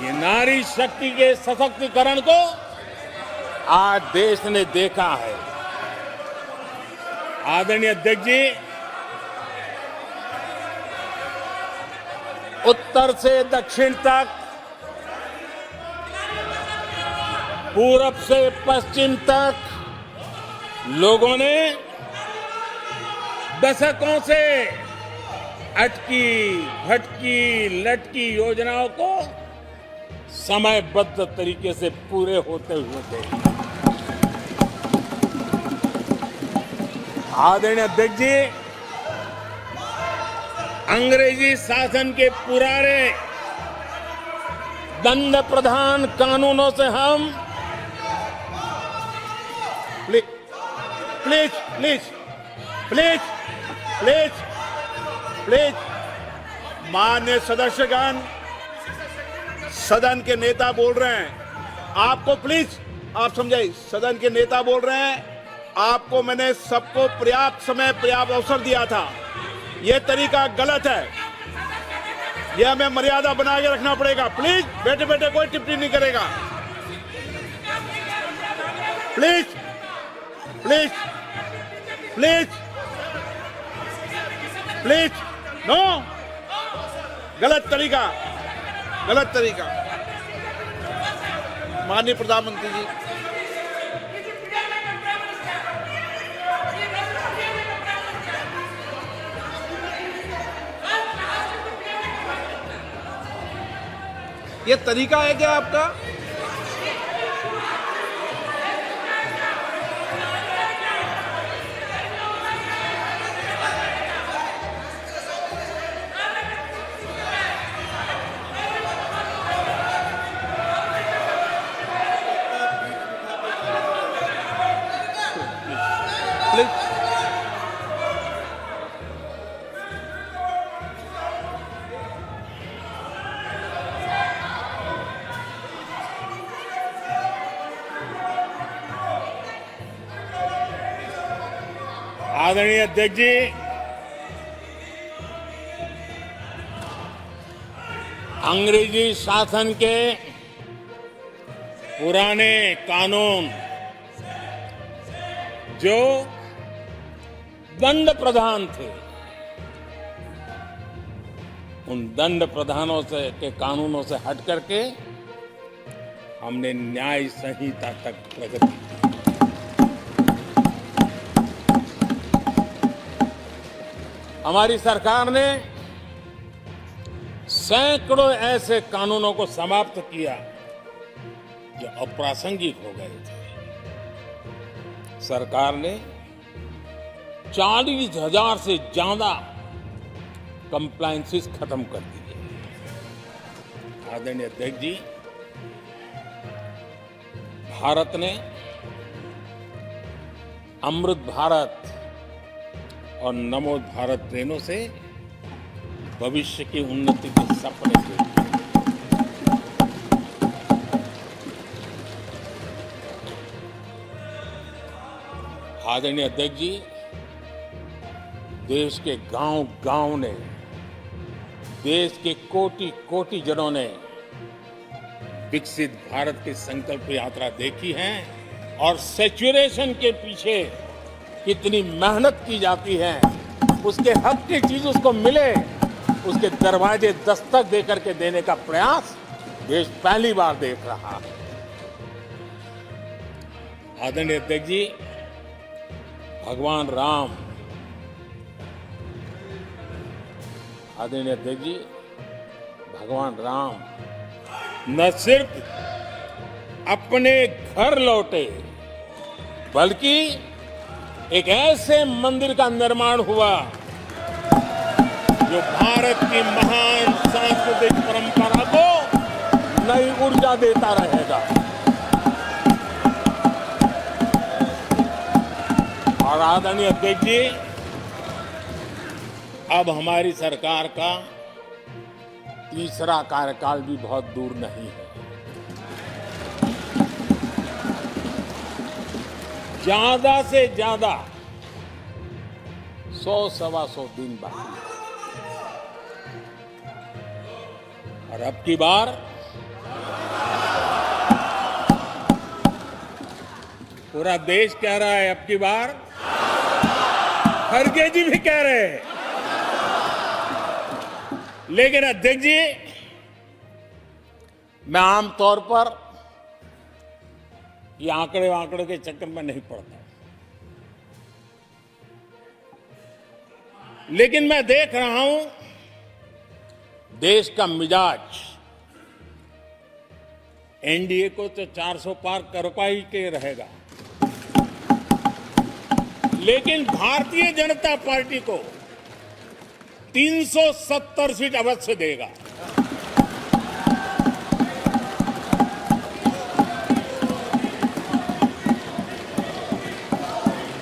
ये नारी शक्ति के सशक्तिकरण को आज देश ने देखा है। आदरणीय अध्यक्ष जी, उत्तर से दक्षिण तक, पूरब से पश्चिम तक लोगों ने दशकों से अटकी भटकी लटकी योजनाओं को समयबद्ध तरीके से पूरे होते हुए देखे। आदरणीय अध्यक्ष जी, अंग्रेजी शासन के पुराने दंड प्रधान कानूनों से हम प्लीज माननीय सदस्यगण, सदन के नेता बोल रहे हैं, आपको प्लीज आप समझाइए। सदन के नेता बोल रहे हैं, आपको मैंने सबको पर्याप्त समय पर्याप्त अवसर दिया था। यह तरीका गलत है, यह हमें मर्यादा बना के रखना पड़ेगा। प्लीज बैठे बैठे कोई टिप्पणी नहीं करेगा। Please please please please no, गलत तरीका, गलत तरीका। माननीय प्रधानमंत्री जी, ये तरीका है क्या आपका? प्लीज आदरणीय अध्यक्ष जी, अंग्रेजी शासन के पुराने कानून जो दंड प्रधान थे, उन दंड प्रधानों से के कानूनों से हट करके हमने न्याय संहिता तक प्रगति की। हमारी सरकार ने सैकड़ों ऐसे कानूनों को समाप्त किया जो अप्रासंगिक हो गए थे। सरकार ने 40,000 से ज्यादा कंप्लायंसेस खत्म कर दिए। आदरणीय अध्यक्ष जी, भारत ने अमृत भारत और नमो भारत ट्रेनों से भविष्य की उन्नति के सपने देखे। आदरणीय अध्यक्ष जी, देश के गांव-गांव ने, देश के कोटि-कोटि जनों ने विकसित भारत की संकल्प यात्रा देखी है और सैचुरेशन के पीछे कितनी मेहनत की जाती है, उसके हक की चीज उसको मिले, उसके दरवाजे दस्तक देकर के देने का प्रयास देश पहली बार देख रहा है। आदरणीय अध्यक्ष जी, भगवान राम, आदरणीय अध्यक्ष जी, भगवान राम न सिर्फ अपने घर लौटे, बल्कि एक ऐसे मंदिर का निर्माण हुआ जो भारत की महान सांस्कृतिक परंपरा को नई ऊर्जा देता रहेगा। और आदरणीय अध्यक्ष जी, अब हमारी सरकार का तीसरा कार्यकाल भी बहुत दूर नहीं है। ज्यादा से ज्यादा 100-125 दिन बाकी है। और अब की बार पूरा देश कह रहा है, अब की बार खड़गे जी भी कह रहे हैं। लेकिन अध्यक्ष जी, मैं आमतौर पर ये आंकड़े के चक्कर में नहीं पड़ता, लेकिन मैं देख रहा हूं देश का मिजाज एनडीए को तो 400 पार कर ही के रहेगा, लेकिन भारतीय जनता पार्टी को 370 सीट अवश्य देगा।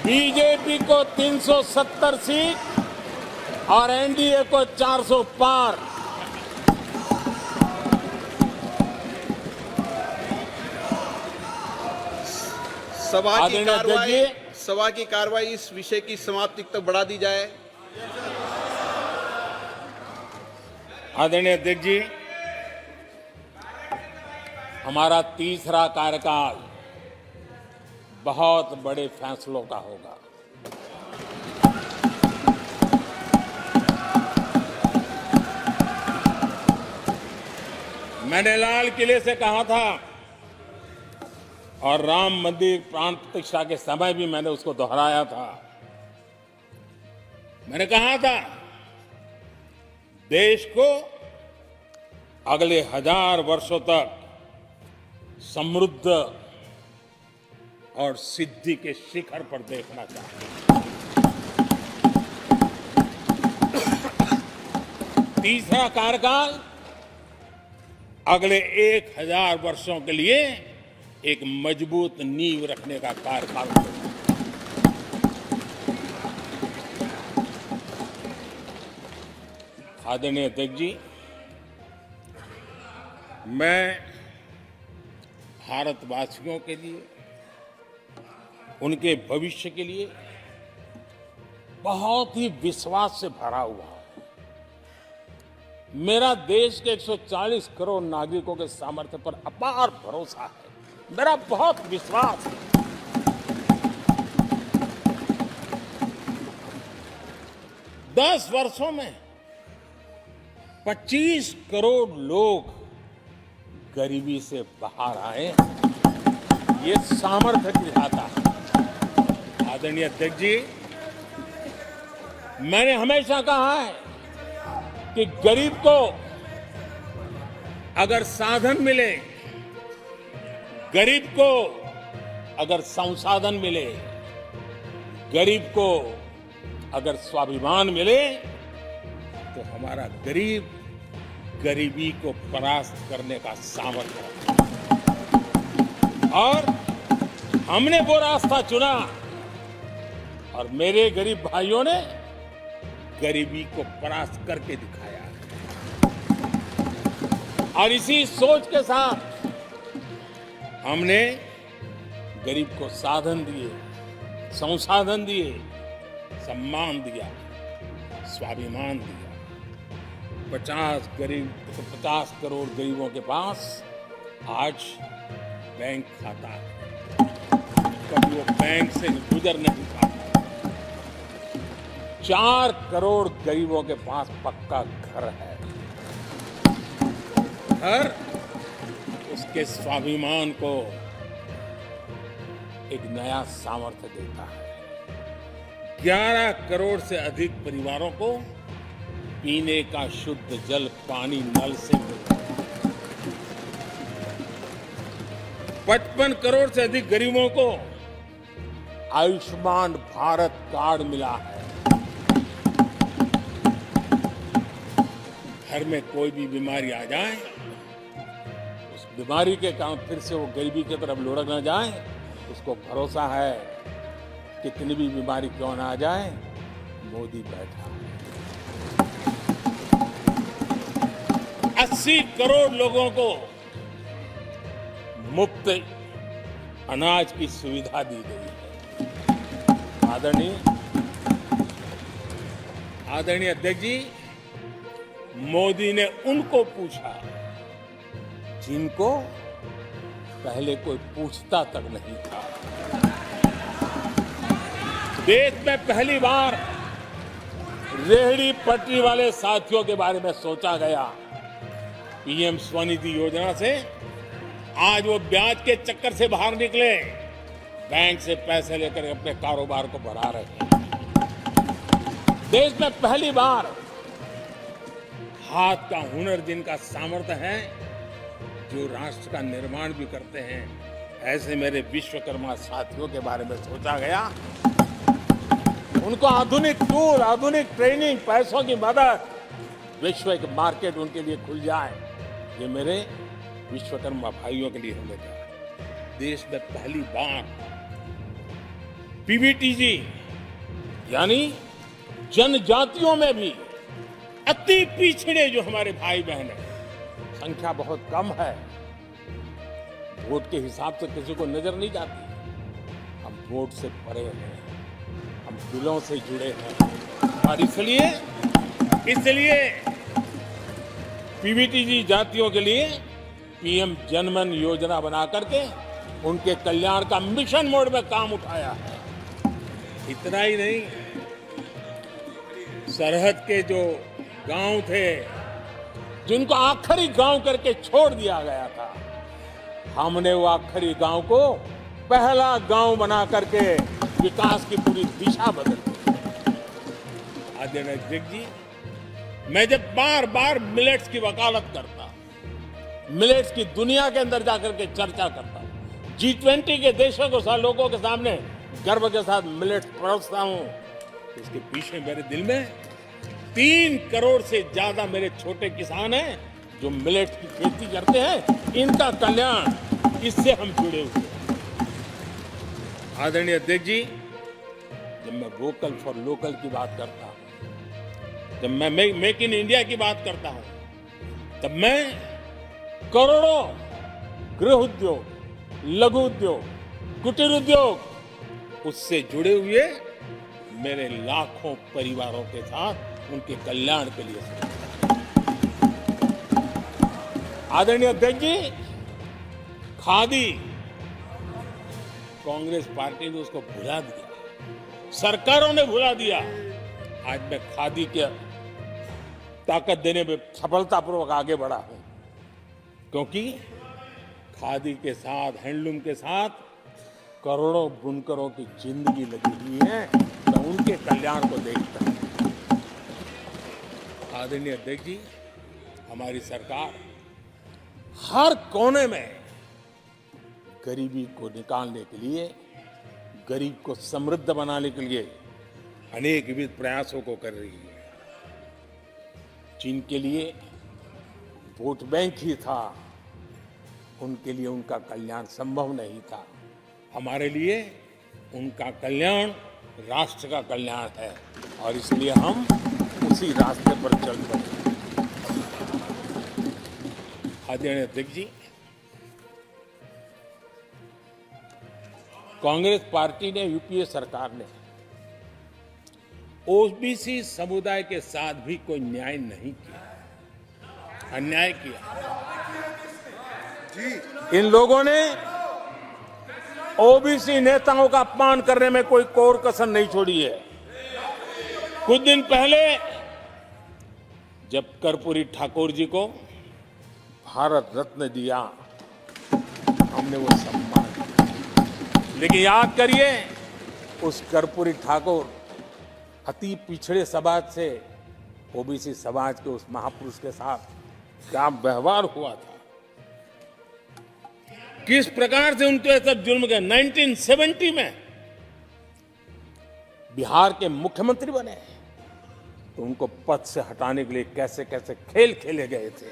बीजेपी को 370 सीट और एनडीए को 400 पार। सभा की कार्रवाई इस विषय की समाप्ति तक बढ़ा दी जाए। आदरणीय अध्यक्ष जी, हमारा तीसरा कार्यकाल बहुत बड़े फैसलों का होगा। मैंने लाल किले से कहा था और राम मंदिर प्राण प्रतिष्ठा के समय भी मैंने उसको दोहराया था। मैंने कहा था, देश को अगले 1000 वर्षों तक समृद्ध और सिद्धि के शिखर पर देखना चाहिए। तीसरा कार्यकाल अगले 1000 वर्षों के लिए एक मजबूत नींव रखने का कार्यकाल होगा। आदरणीय अध्यक्ष जी, मैं भारतवासियों के लिए, उनके भविष्य के लिए बहुत ही विश्वास से भरा हुआ हूं। मेरा देश के 140 करोड़ नागरिकों के सामर्थ्य पर अपार भरोसा है, मेरा बहुत विश्वास है। 10 वर्षों में 25 करोड़ लोग गरीबी से बाहर आए, ये सामर्थ्य दिखाता है। आदरणीय अध्यक्ष जी, मैंने हमेशा कहा है कि गरीब को अगर साधन मिले, गरीब को अगर संसाधन मिले, गरीब को अगर स्वाभिमान मिले, तो हमारा गरीब गरीबी को परास्त करने का सामर्थ्य रखता। और हमने वो रास्ता चुना और मेरे गरीब भाइयों ने गरीबी को परास्त करके दिखाया है। और इसी सोच के साथ हमने गरीब को साधन दिए, संसाधन दिए, सम्मान दिया, स्वाभिमान दिया। 50 करोड़ गरीबों के पास आज बैंक खाता है। कभी वो बैंक से गुजर नहीं पाता। 4 करोड़ गरीबों के पास पक्का घर है। घर उसके स्वाभिमान को एक नया सामर्थ्य देता है। 11 करोड़ से अधिक परिवारों को पीने का शुद्ध जल पानी नल से मिलता है। 55 करोड़ से अधिक गरीबों को आयुष्मान भारत कार्ड मिला है। घर में कोई भी बीमारी आ जाए, उस बीमारी के कारण फिर से वो गरीबी की तरफ लुढ़क न जाए, उसको भरोसा है कितनी भी बीमारी क्यों ना आ जाए, मोदी बैठा है। 80 करोड़ लोगों को मुफ्त अनाज की सुविधा दी गई है। आदरणीय अध्यक्ष जी, मोदी ने उनको पूछा जिनको पहले कोई पूछता तक नहीं था। देश में पहली बार रेहड़ी पटरी वाले साथियों के बारे में सोचा गया। पीएम स्वनिधि योजना से आज वो ब्याज के चक्कर से बाहर निकले, बैंक से पैसे लेकर अपने कारोबार को बढ़ा रहे हैं। देश में पहली बार हाथ का हुनर जिनका सामर्थ्य है, जो राष्ट्र का निर्माण भी करते हैं, ऐसे मेरे विश्वकर्मा साथियों के बारे में सोचा गया। उनको आधुनिक टूल, आधुनिक ट्रेनिंग, पैसों की मदद, वैश्विक मार्केट उनके लिए खुल जाए, ये मेरे विश्वकर्मा भाइयों के लिए हमने कहा। देश में पहली बार पीवीटीजी यानी जनजातियों में भी अति पिछड़े जो हमारे भाई बहन हैं, संख्या बहुत कम है, वोट के हिसाब से किसी को नजर नहीं जाती। हम वोट से परे हैं, हम दिलों से जुड़े हैं और इसलिए पीवीटीजी जातियों के लिए पीएम जनमन योजना बना करके उनके कल्याण का मिशन मोड में काम उठाया है। इतना ही नहीं, सरहद के जो गांव थे जिनको आखिरी गांव करके छोड़ दिया गया था, हमने वो आखिरी गांव को पहला गांव बना करके विकास की पूरी दिशा बदल दी। आदरणीय अध्यक्ष जी, मैं जब बार बार मिलेट्स की वकालत करता, मिलेट्स की दुनिया के अंदर जाकर के चर्चा करता, G20 के देशों को लोगों के सामने गर्व के साथ मिलेट्स परोसता हूं, इसके पीछे मेरे दिल में 3 करोड़ से ज्यादा मेरे छोटे किसान हैं जो मिलेट्स की खेती करते हैं। इनका कल्याण, इससे हम जुड़े हुए हैं। आदरणीय अध्यक्ष जी, जब मैं वोकल फॉर लोकल की बात करता हूं, जब मैं मेक इन इंडिया की बात करता हूं, तब मैं करोड़ों गृह उद्योग, लघु उद्योग, कुटीर उद्योग, उससे जुड़े हुए मेरे लाखों परिवारों के साथ उनके कल्याण के लिए सोचता हूं। आदरणीय अध्यक्ष जी, खादी, कांग्रेस पार्टी ने उसको भुला दिया, सरकारों ने भुला दिया। आज मैं खादी के ताकत देने में सफलतापूर्वक आगे बढ़ा हूं, क्योंकि खादी के साथ, हैंडलूम के साथ करोड़ों बुनकरों की जिंदगी लगी हुई है। मैं उनके कल्याण को देखता हूं। आदरणीय अध्यक्ष जी, हमारी सरकार हर कोने में गरीबी को निकालने के लिए, गरीब को समृद्ध बनाने के लिए अनेक विविध प्रयासों को कर रही है। जिनके लिए वोट बैंक ही था, उनके लिए उनका कल्याण संभव नहीं था। हमारे लिए उनका कल्याण राष्ट्र का कल्याण है और इसलिए हम उसी रास्ते पर चल पड़े। आदरणीय अध्यक्ष जी, कांग्रेस पार्टी ने, यूपीए सरकार ने ओबीसी समुदाय के साथ भी कोई न्याय नहीं किया, अन्याय किया। इन लोगों ने ओबीसी नेताओं का अपमान करने में कोई कोर कसर नहीं छोड़ी है। कुछ दिन पहले जब कर्पूरी ठाकुर जी को भारत रत्न दिया, हमने वो सम्मान किया। लेकिन याद करिए, उस कर्पूरी ठाकुर अति पिछड़े समाज से ओबीसी समाज के उस महापुरुष के साथ क्या व्यवहार हुआ था, किस प्रकार से उनके सब जुल्म के। 1970 में बिहार के मुख्यमंत्री बने तो उनको पद से हटाने के लिए कैसे कैसे खेल खेले गए थे।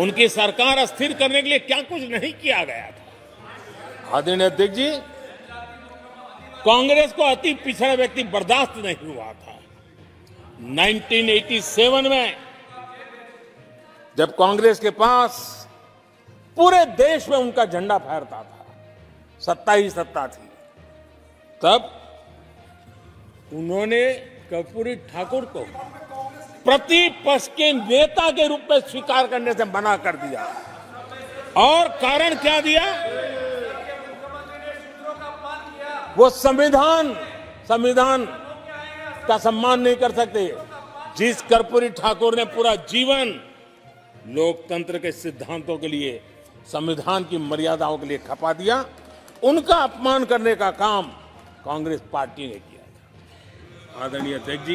उनकी सरकार अस्थिर करने के लिए क्या कुछ नहीं किया गया था। आदरणीय अध्यक्ष जी, कांग्रेस को अति पिछड़ा व्यक्ति बर्दाश्त नहीं हुआ था। 1987 में जब कांग्रेस के पास पूरे देश में उनका झंडा फहरता था, सत्ता ही सत्ता थी, तब उन्होंने कर्पूरी ठाकुर को प्रतिपक्ष के नेता के रूप में स्वीकार करने से मना कर दिया। और कारण क्या दिया? वो संविधान का सम्मान नहीं कर सकते। जिस कर्पूरी ठाकुर ने पूरा जीवन लोकतंत्र के सिद्धांतों के लिए, संविधान की मर्यादाओं के लिए खपा दिया, उनका अपमान करने का काम कांग्रेस पार्टी ने किया था। आदरणीय अध्यक्ष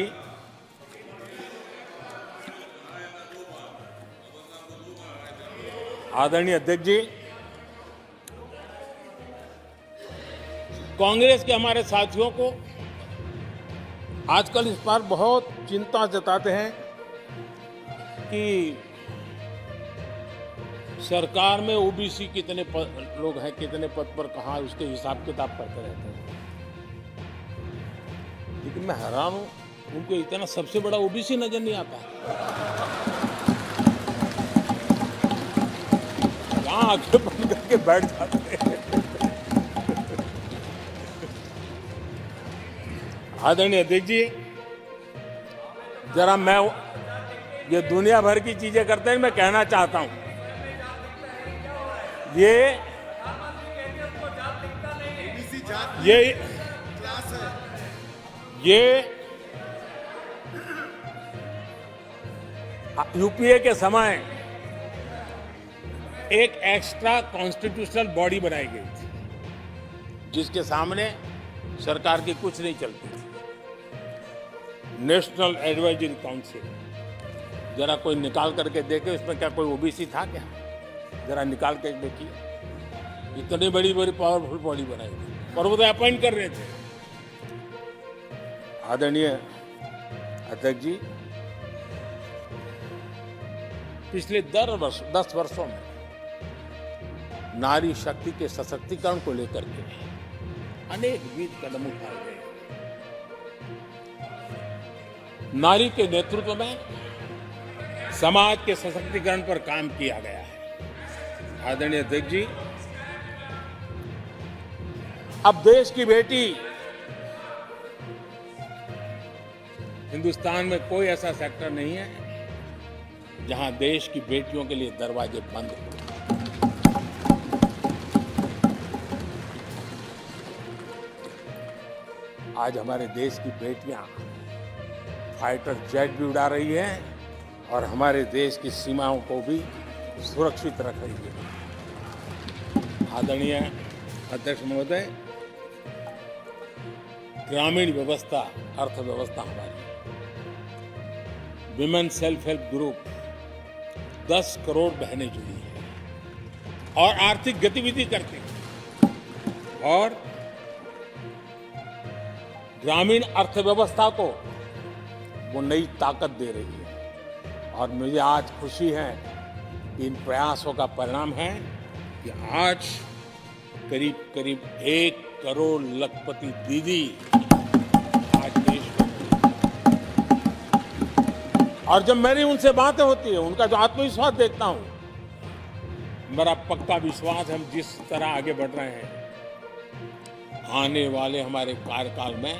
जी, कांग्रेस के हमारे साथियों को आजकल इस पर बहुत चिंता जताते हैं कि सरकार में ओबीसी कितने लोग हैं, कितने पद पर कहाँ है, उसके हिसाब किताब करते रहते हैं। लेकिन मैं हैरान हूं, उनको इतना सबसे बड़ा ओबीसी नजर नहीं आता। कहाँ आंखें बंद करके बैठ जाते हैं। आदरणीय अध्यक्ष जी, जरा मैं ये दुनिया भर की चीजें करते हैं, मैं कहना चाहता हूं, ये यूपीए के समय एक एक्स्ट्रा कॉन्स्टिट्यूशनल बॉडी बनाई गई थी, जिसके सामने सरकार की कुछ नहीं चलती थी। नेशनल एडवाइजरी काउंसिल, जरा कोई निकाल करके देखे इसमें क्या कोई ओबीसी था क्या? जरा निकाल के देखिए। इतनी बड़ी बड़ी पावरफुल बॉडी बनाई थी और वो तो अपॉइंट कर रहे थे। आदरणीय अध्यक्ष जी, पिछले 10 वर्षों में नारी शक्ति के सशक्तिकरण को लेकर के अनेक विध कदम उठाए गए। नारी के नेतृत्व में समाज के सशक्तिकरण पर काम किया गया है। आदरणीय अध्यक्ष जी, अब देश की बेटी, हिंदुस्तान में कोई ऐसा सेक्टर नहीं है जहां देश की बेटियों के लिए दरवाजे बंद हो। आज हमारे देश की बेटियां फाइटर जेट भी उड़ा रही हैं और हमारे देश की सीमाओं को भी सुरक्षित रख रही है। आदरणीय अध्यक्ष महोदय, ग्रामीण व्यवस्था, अर्थव्यवस्था हमारी, women self help group 10 crore बहनें जुड़ी हैं और आर्थिक गतिविधि करती हैं और ग्रामीण अर्थव्यवस्था को वो नई ताकत दे रही है। और मुझे आज खुशी है कि इन प्रयासों का परिणाम है कि आज करीब करीब 1 करोड़ लखपति दीदी आज देश में। और जब मेरी उनसे बातें होती है, उनका जो आत्मविश्वास देखता हूं, मेरा पक्का विश्वास है हम जिस तरह आगे बढ़ रहे हैं, आने वाले हमारे कार्यकाल में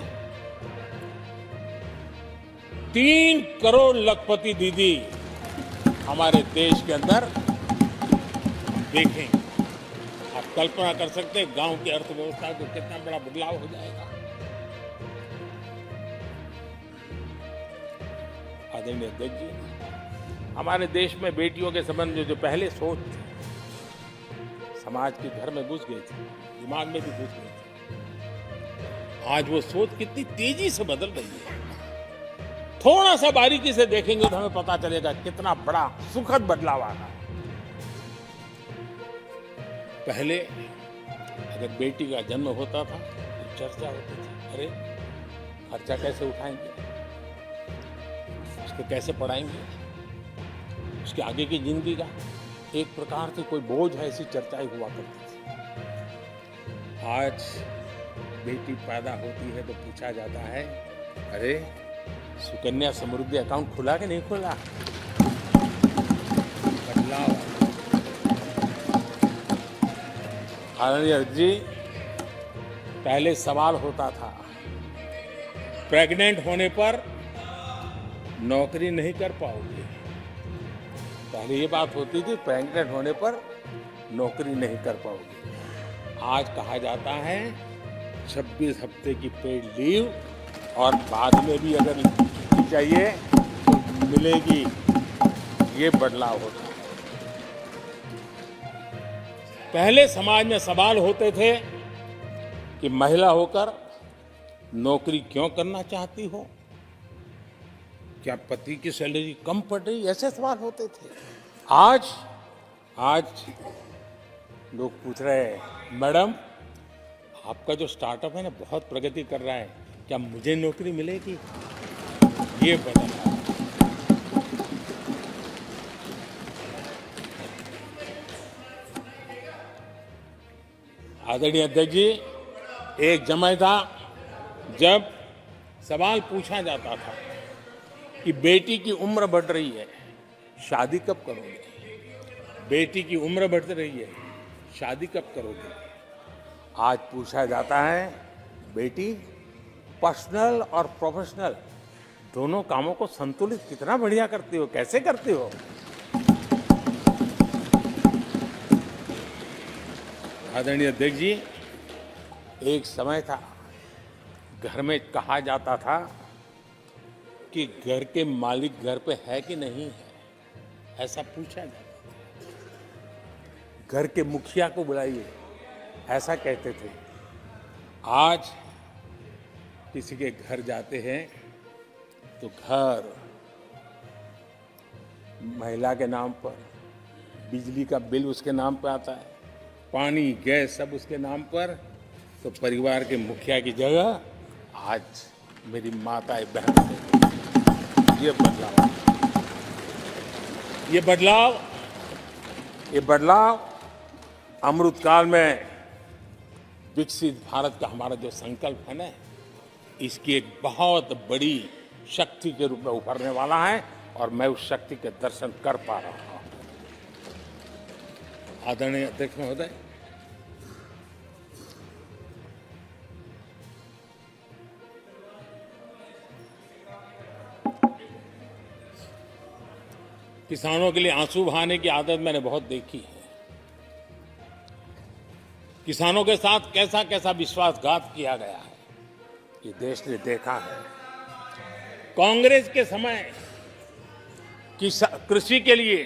3 करोड़ लखपति दीदी हमारे देश के अंदर देखेंगे। आप कल्पना कर सकते हैं गांव की अर्थव्यवस्था को कितना बड़ा बदलाव हो जाएगा। आदरणीय अध्यक्ष जी, हमारे देश में बेटियों के संबंध में जो पहले सोच थी, समाज के घर में घुस गई थी, दिमाग में भी घुस गई थी, आज वो सोच कितनी तेजी से बदल रही है। थोड़ा सा बारीकी से देखेंगे तो हमें पता चलेगा कितना बड़ा सुखद बदलाव आ रहा है। पहले अगर बेटी का जन्म होता था तो चर्चा होती थी, अरे खर्चा कैसे उठाएंगे, उसको कैसे पढ़ाएंगे, उसके आगे की जिंदगी का एक प्रकार से कोई बोझ है, ऐसी चर्चाएं हुआ करती थी। आज बेटी पैदा होती है तो पूछा जाता है, अरे सुकन्या समृद्धि अकाउंट खुला कि नहीं खुला। बदलाव। आदरणीय जी, पहले सवाल होता था प्रेग्नेंट होने पर नौकरी नहीं कर पाओगे। पहले ये बात होती थी प्रेग्नेंट होने पर नौकरी नहीं कर पाओगे। आज कहा जाता है 26 हफ्ते की पेड लीव और बाद में भी अगर चाहिए तो मिलेगी। ये बदलाव होता है। पहले समाज में सवाल होते थे कि महिला होकर नौकरी क्यों करना चाहती हो, क्या पति की सैलरी कम पड़ रही, ऐसे सवाल होते थे। आज लोग पूछ रहे हैं, मैडम आपका जो स्टार्टअप है ना बहुत प्रगति कर रहा है, क्या मुझे नौकरी मिलेगी। ये बदलाव। आदरणीय अध्यक्ष जी, एक समय था जब सवाल पूछा जाता था कि बेटी की उम्र बढ़ रही है, शादी कब करोगे। बेटी की उम्र बढ़ रही है, शादी कब करोगे। आज पूछा जाता है, बेटी पर्सनल और प्रोफेशनल दोनों कामों को संतुलित कितना बढ़िया करती हो, कैसे करती हो। आदरणीय अध्यक्ष जी, एक समय था घर में कहा जाता था कि घर के मालिक घर पे है कि नहीं है, ऐसा पूछा जाता था। घर के मुखिया को बुलाइए, ऐसा कहते थे। आज किसी के घर जाते हैं तो घर महिला के नाम पर, बिजली का बिल उसके नाम पर आता है, पानी गैस सब उसके नाम पर। तो परिवार के मुखिया की जगह आज मेरी माताएं बहन है। ये बदलाव अमृतकाल में विकसित भारत का हमारा जो संकल्प है ना, इसकी एक बहुत बड़ी शक्ति के रूप में उभरने वाला है और मैं उस शक्ति के दर्शन कर पा रहा हूं। आदरणीय अध्यक्ष महोदय, किसानों के लिए आंसू बहाने की आदत मैंने बहुत देखी है। किसानों के साथ कैसा कैसा विश्वासघात किया गया है, ये देश ने देखा है। कांग्रेस के समय कृषि के लिए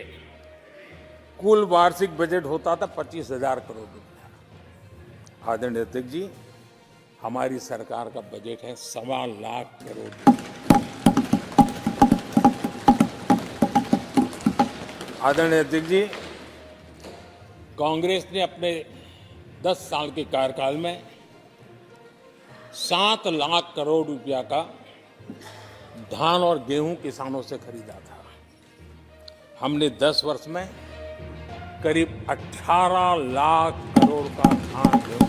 कुल वार्षिक बजट होता था 25,000 करोड़ रुपया। आदरणीय अध्यक्ष जी, हमारी सरकार का बजट है 1.25 लाख करोड़ रुपया। आदरणीय अध्यक्ष जी, कांग्रेस ने अपने 10 साल के कार्यकाल में 7 लाख करोड़ रुपया का धान और गेहूं किसानों से खरीदा था। हमने 10 वर्ष में करीब 18 लाख करोड़ का धान गेहूं।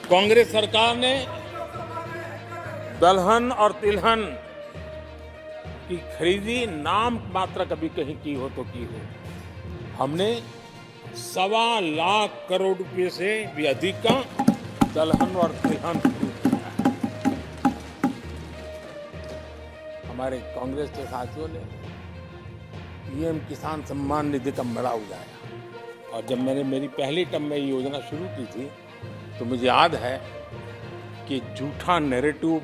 कांग्रेस सरकार ने दलहन और तिलहन की खरीदी नाम मात्र कभी कहीं की हो तो की हो, हमने 1.25 करोड़ रुपए से भी अधिक का दलहन और तिलहन खरीद किया है। हमारे कांग्रेस के साथियों ने पीएम किसान सम्मान निधि का मड़ा उड़ाया, और जब मैंने मेरी पहली टर्म में ये योजना शुरू की थी तो मुझे याद है कि झूठा नैरेटिव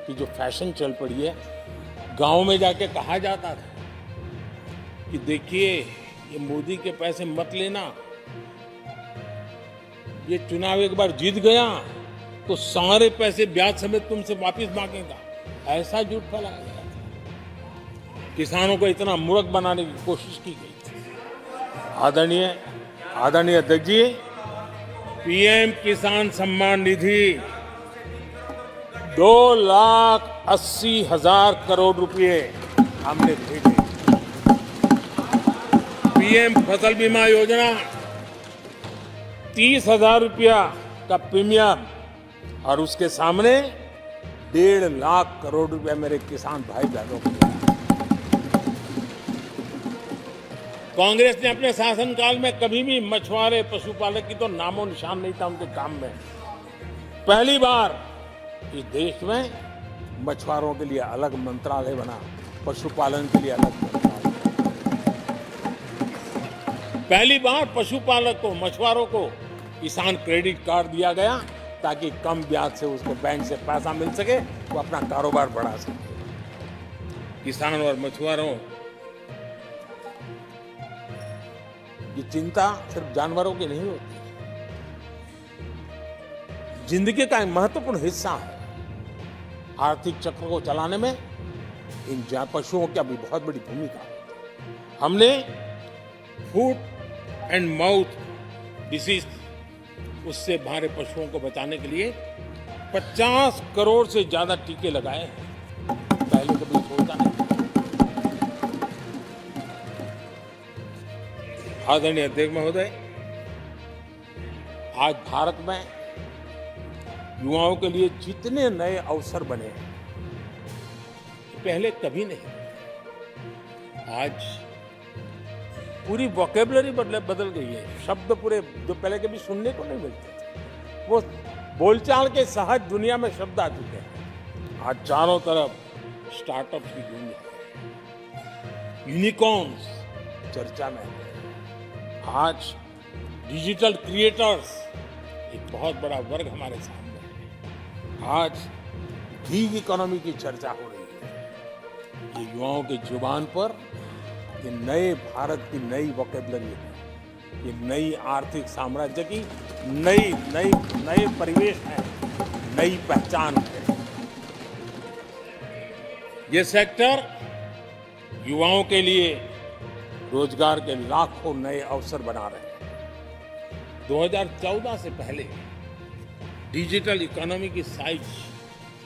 की जो फैशन चल पड़ी है, गांव में जाके कहा जाता था कि देखिए ये मोदी के पैसे मत लेना, ये चुनाव एक बार जीत गया तो सारे पैसे ब्याज समेत तुमसे वापस मांगेगा। ऐसा झूठ फैलाया गया था, किसानों को इतना मूर्ख बनाने की कोशिश की गई थी। आदरणीय अध्यक्ष जी, पीएम किसान सम्मान निधि 2,80,000 करोड़ रुपए हमने भेजे। पीएम फसल बीमा योजना 30,000 रुपया का प्रीमियम, और उसके सामने 1.5 लाख करोड़ रुपया मेरे किसान भाई बहनों को दिया। कांग्रेस ने अपने शासनकाल में कभी भी मछुआरे पशुपालक की तो नामो निशान नहीं था उनके काम में। पहली बार इस देश में मछुआरों के लिए अलग मंत्रालय बना, पशुपालन के लिए अलग मंत्रालय। पहली बार पशुपालक को, मछुआरों को किसान क्रेडिट कार्ड दिया गया ताकि कम ब्याज से उसको बैंक से पैसा मिल सके, वो अपना कारोबार बढ़ा सके। किसान और मछुआरों की चिंता सिर्फ जानवरों की नहीं होती, जिंदगी का एक महत्वपूर्ण हिस्सा है। आर्थिक चक्र को चलाने में इन पशुओं की भी बहुत बड़ी भूमिका है। हमने फुट एंड माउथ डिसीज, उससे हमारे पशुओं को बचाने के लिए 50 करोड़ से ज्यादा टीके लगाए हैं। पहले कभी सोचा नहीं। आदरणीय अध्यक्ष महोदय, आज भारत में युवाओं के लिए जितने नए अवसर बने हैं, पहले कभी नहीं। आज पूरी वोकेबलरी बदल गई है। शब्द पूरे जो पहले कभी सुनने को नहीं मिलते थे, वो बोलचाल के सहज दुनिया में शब्द आ चुके हैं। आज चारों तरफ स्टार्टअप की दुनिया है, यूनिकॉर्न्स चर्चा में है। आज डिजिटल क्रिएटर्स एक बहुत बड़ा वर्ग हमारे सामने है। आज गिग इकोनॉमी की चर्चा हो रही है। ये युवाओं के जुबान पर ये नए भारत की नई वोकेबलरी है, ये नई आर्थिक साम्राज्य की नए परिवेश है, नई पहचान है। ये सेक्टर युवाओं के लिए रोजगार के लाखों नए अवसर बना रहे हैं। 2014 से पहले डिजिटल इकोनॉमी की साइज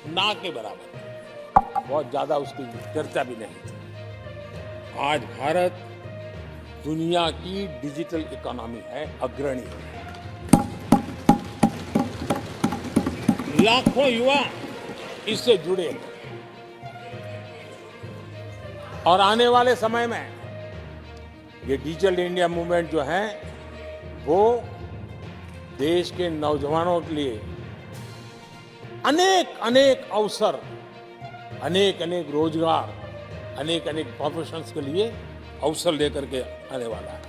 ना के बराबर, बहुत ज्यादा उसकी चर्चा भी नहीं थी। आज भारत दुनिया की डिजिटल इकोनॉमी है, अग्रणी है। लाखों युवा इससे जुड़े हैं, और आने वाले समय में ये डिजिटल इंडिया मूवमेंट जो है वो देश के नौजवानों के लिए अनेक अवसर, अनेक रोजगार, अनेक प्रोफेशंस के लिए अवसर लेकर के आने वाला है।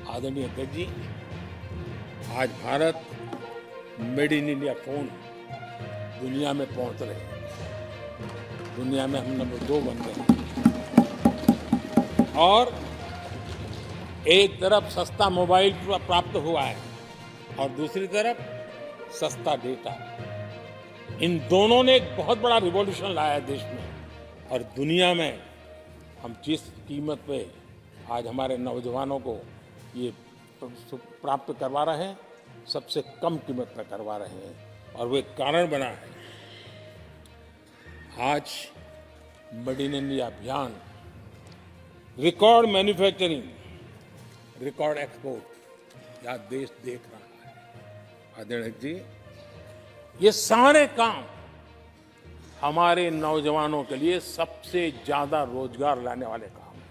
आदरणीय अध्यक्ष जी, आज Bharat made in India phone दुनिया में पहुंच रहे हैं। दुनिया में हम नंबर 2 बन गए हैं। और एक तरफ सस्ता मोबाइल प्राप्त हुआ है और दूसरी तरफ सस्ता डेटा। इन दोनों ने एक बहुत बड़ा रिवॉल्यूशन लाया है देश में, और दुनिया में हम जिस कीमत पे आज हमारे नौजवानों को ये प्राप्त करवा रहे हैं, सबसे कम कीमत पर करवा रहे हैं, और वो एक कारण बना है। आज मेड इन इंडिया अभियान, रिकॉर्ड मैन्युफैक्चरिंग, रिकॉर्ड एक्सपोर्ट, यह देश देख रहा है। आदरणीय जी, ये सारे काम हमारे नौजवानों के लिए सबसे ज्यादा रोजगार लाने वाले काम हैं,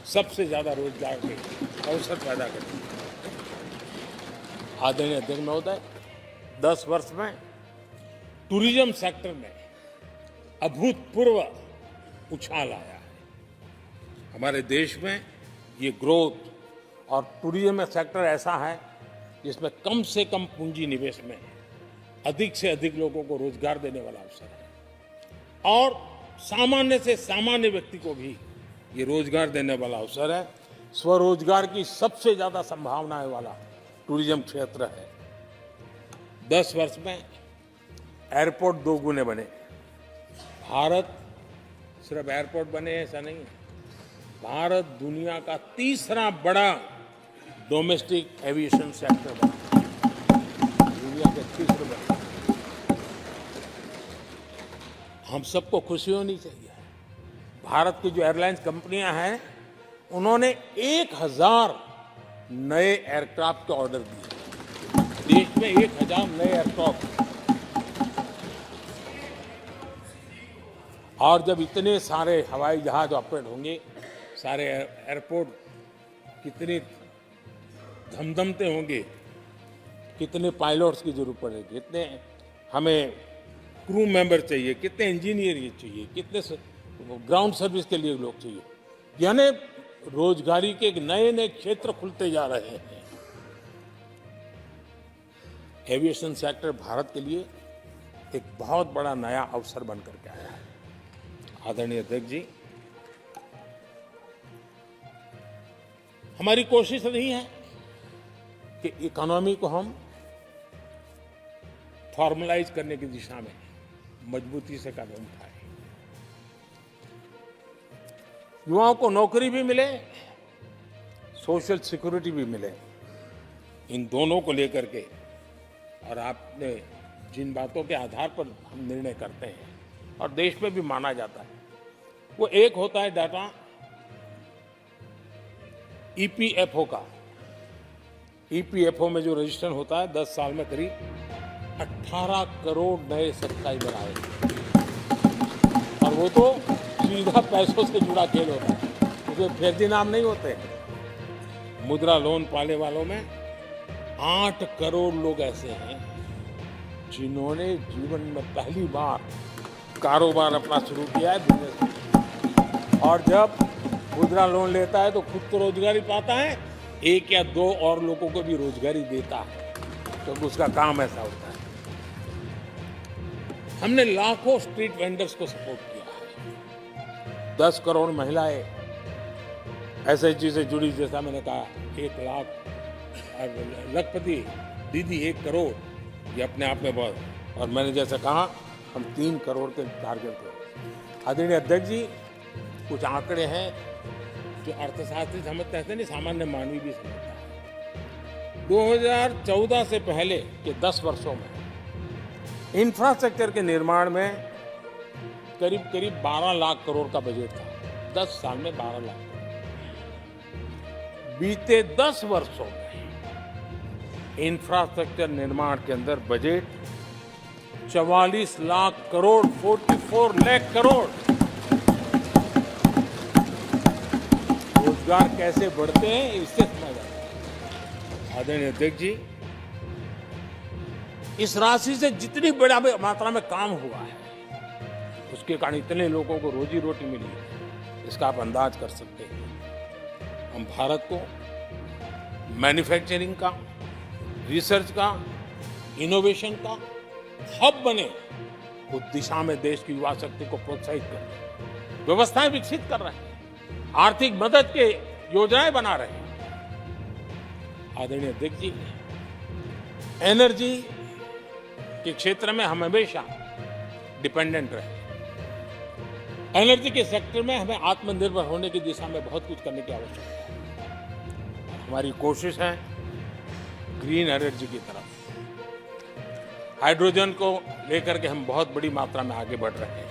सबसे ज्यादा रोजगार के अवसर पैदा करेंगे। आदरणीय अध्यक्ष महोदय, 10 वर्ष में टूरिज्म सेक्टर में अभूतपूर्व उछाल आया है। हमारे देश में ये ग्रोथ और टूरिज्म सेक्टर ऐसा है जिसमें कम से कम पूंजी निवेश में अधिक से अधिक लोगों को रोजगार देने वाला अवसर है और सामान्य से सामान्य व्यक्ति को भी ये रोजगार देने वाला अवसर है। स्वरोजगार की सबसे ज्यादा संभावनाएं वाला टूरिज्म क्षेत्र है। 10 वर्ष में एयरपोर्ट 2 गुने बने। भारत सिर्फ एयरपोर्ट बने ऐसा नहीं है, भारत दुनिया का तीसरा बड़ा डोमेस्टिक एविएशन सेक्टर बना, दुनिया के तीसरे बड़े। हम सबको खुशी होनी चाहिए। भारत की जो एयरलाइंस कंपनियां हैं उन्होंने 1000 नए एयरक्राफ्ट के ऑर्डर दिए। देश में 1000 नए एयरक्राफ्ट, और जब इतने सारे हवाई जहाज ऑपरेट होंगे, सारे एयरपोर्ट कितने धमधमते होंगे, कितने पायलट्स की जरूरत पड़ेगी, कितने हमें क्रू मेंबर चाहिए, कितने इंजीनियर चाहिए, कितने ग्राउंड सर्विस के लिए लोग चाहिए। यानी रोजगारी के नए नए क्षेत्र खुलते जा रहे हैं। एविएशन सेक्टर भारत के लिए एक बहुत बड़ा नया अवसर बनकर के आया है। आदरणीय अध्यक्ष जी, हमारी कोशिश नहीं है कि इकोनॉमी को हम फॉर्मलाइज करने की दिशा में मजबूती से कदम उठाएं। युवाओं को नौकरी भी मिले, सोशल सिक्योरिटी भी मिले। इन दोनों को लेकर के और आपने जिन बातों के आधार पर हम निर्णय करते हैं और देश में भी माना जाता है, वो एक होता है डाटा ईपीएफओ का। ईपीएफओ में जो रजिस्ट्रेशन होता है 10 साल में करीब 18 करोड़ नए सब्सक्राइबर आए, और वो तो सीधा पैसों से जुड़ा खेल होता है, उसमें फर्जी नाम नहीं होते। मुद्रा लोन पाने वालों में 8 करोड़ लोग ऐसे हैं जिन्होंने जीवन में पहली बार कारोबार अपना शुरू किया है, बिजनेस। और जब मुद्रा लोन लेता है तो खुद तो रोजगारी पाता है, 1 या 2 और लोगों को भी रोजगारी देता है, तो उसका काम ऐसा होता है। हमने लाखों स्ट्रीट वेंडर्स को सपोर्ट किया है। 10 करोड़ महिलाएं एसएचजी से जुड़ी, जैसा मैंने कहा 1 लाख, लखपति दीदी 1 करोड़, ये अपने आप में बहुत। और मैंने जैसा कहा हम 3 करोड़ के टारगेट पर। आदरणीय अध्यक्ष जी, कुछ आंकड़े हैं जो अर्थशास्त्री समझते हैं, नहीं सामान्य मानवी भी समझता है। 2014 से पहले के 10 वर्षों में इंफ्रास्ट्रक्चर के निर्माण में करीब 12 लाख करोड़ का बजट था। 10 साल में 12 लाख करोड़। बीते 10 वर्षों में इंफ्रास्ट्रक्चर निर्माण के अंदर बजट 44 लाख करोड़, 44 लाख करोड़। रोजगार कैसे बढ़ते हैं इससे समझ आता है। आदरणीय अध्यक्ष जी, इस राशि से जितनी बड़ा मात्रा में काम हुआ है, उसके कारण इतने लोगों को रोजी रोटी मिली है, इसका आप अंदाज कर सकते हैं। हम भारत को मैन्युफैक्चरिंग का, रिसर्च का, इनोवेशन का हब बने, उस दिशा में देश की युवा शक्ति को प्रोत्साहित कर व्यवस्थाएं विकसित कर रहे हैं, आर्थिक मदद के योजनाएं बना रहे हैं। आदरणीय अध्यक्ष जी, एनर्जी के क्षेत्र में हम हमेशा डिपेंडेंट रहे। एनर्जी के सेक्टर में हमें आत्मनिर्भर होने की दिशा में बहुत कुछ करने की आवश्यकता है। हमारी कोशिश है ग्रीन एनर्जी की तरफ। हाइड्रोजन को लेकर के हम बहुत बड़ी मात्रा में आगे बढ़ रहे हैं,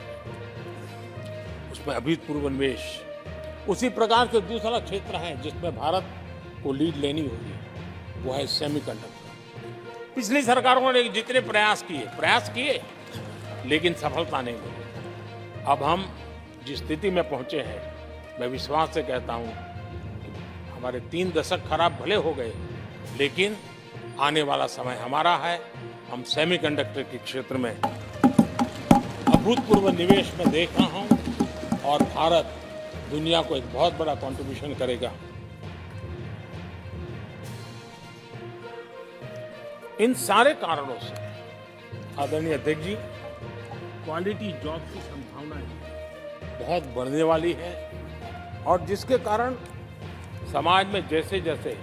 उसमें अभूतपूर्व निवेश। उसी प्रकार से दूसरा क्षेत्र है जिसमें भारत को लीड लेनी होगी, वो है सेमीकंडक्टर। पिछली सरकारों ने जितने प्रयास किए लेकिन सफलता नहीं मिली। अब हम जिस स्थिति में पहुंचे हैं, मैं विश्वास से कहता हूं कि हमारे 3 दशक खराब भले हो गए, लेकिन आने वाला समय हमारा है। हम सेमीकंडक्टर के क्षेत्र में अभूतपूर्व निवेश में देख रहा हूं और भारत दुनिया को एक बहुत बड़ा कंट्रीब्यूशन करेगा। इन सारे कारणों से आदरणीय अध्यक्ष जी, क्वालिटी जॉब की संभावनाएं बहुत बढ़ने वाली है और जिसके कारण समाज में जैसे जैसे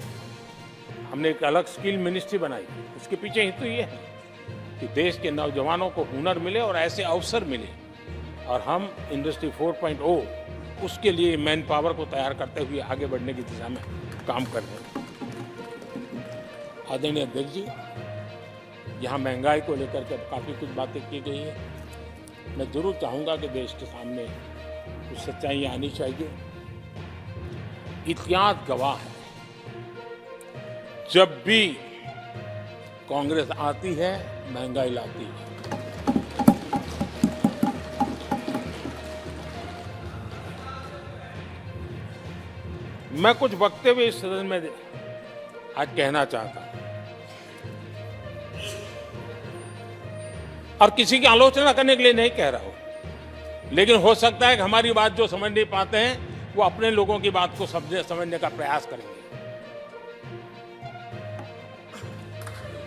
हमने एक अलग स्किल मिनिस्ट्री बनाई, उसके पीछे हेतु ये है कि देश के नौजवानों को हुनर मिले और ऐसे अवसर मिले और हम इंडस्ट्री 4.0 उसके लिए मैन पावर को तैयार करते हुए आगे बढ़ने की दिशा में काम कर रहे हैं। आदरणीय अध्यक्ष जी, यहाँ महंगाई को लेकर के काफ़ी कुछ बातें की गई है। मैं जरूर चाहूँगा कि देश के सामने कुछ सच्चाइयाँ आनी चाहिए। इतिहास गवाह है, जब भी कांग्रेस आती है महंगाई लाती है। मैं कुछ वक्तव्य इस सदन में आज कहना चाहता हूं और किसी की आलोचना करने के लिए नहीं कह रहा हूं, लेकिन हो सकता है कि हमारी बात जो समझ नहीं पाते हैं वो अपने लोगों की बात को समझने का प्रयास करेंगे।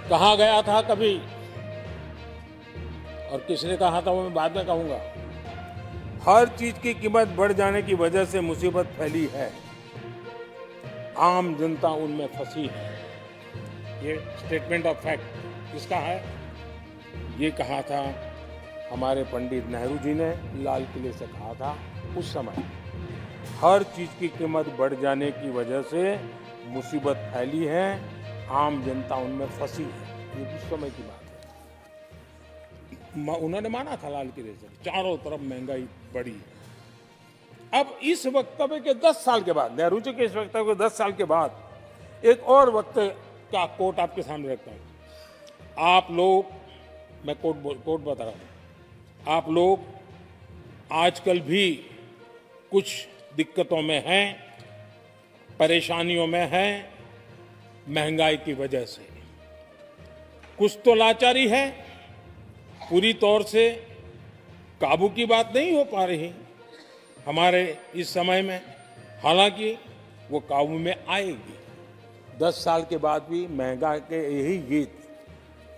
कहा गया था कभी और किसने कहा था वो मैं बाद में कहूंगा, हर चीज की कीमत बढ़ जाने की वजह से मुसीबत फैली है, आम जनता उनमें फंसी है। ये स्टेटमेंट ऑफ फैक्ट किसका है? ये कहा था हमारे पंडित नेहरू जी ने, लाल किले से कहा था उस समय। हर चीज की कीमत बढ़ जाने की वजह से मुसीबत फैली है, आम जनता उनमें फंसी है। ये उस समय की बात है। उन्होंने माना था लाल किले से, चारों तरफ महंगाई बढ़ी। अब इस वक्तव्य के 10 साल के बाद, नेहरू जी के इस वक्तव्य के 10 साल के बाद, एक और वक्तव्य का कोट आपके सामने रखता हूं। आप लोग, मैं कोट बता रहा हूं, आप लोग आजकल भी कुछ दिक्कतों में हैं, परेशानियों में हैं, महंगाई की वजह से। कुछ तो लाचारी है, पूरी तौर से काबू की बात नहीं हो पा रही हमारे इस समय में, हालांकि वो काबू में आएगी। 10 साल के बाद भी महंगाई के यही गीत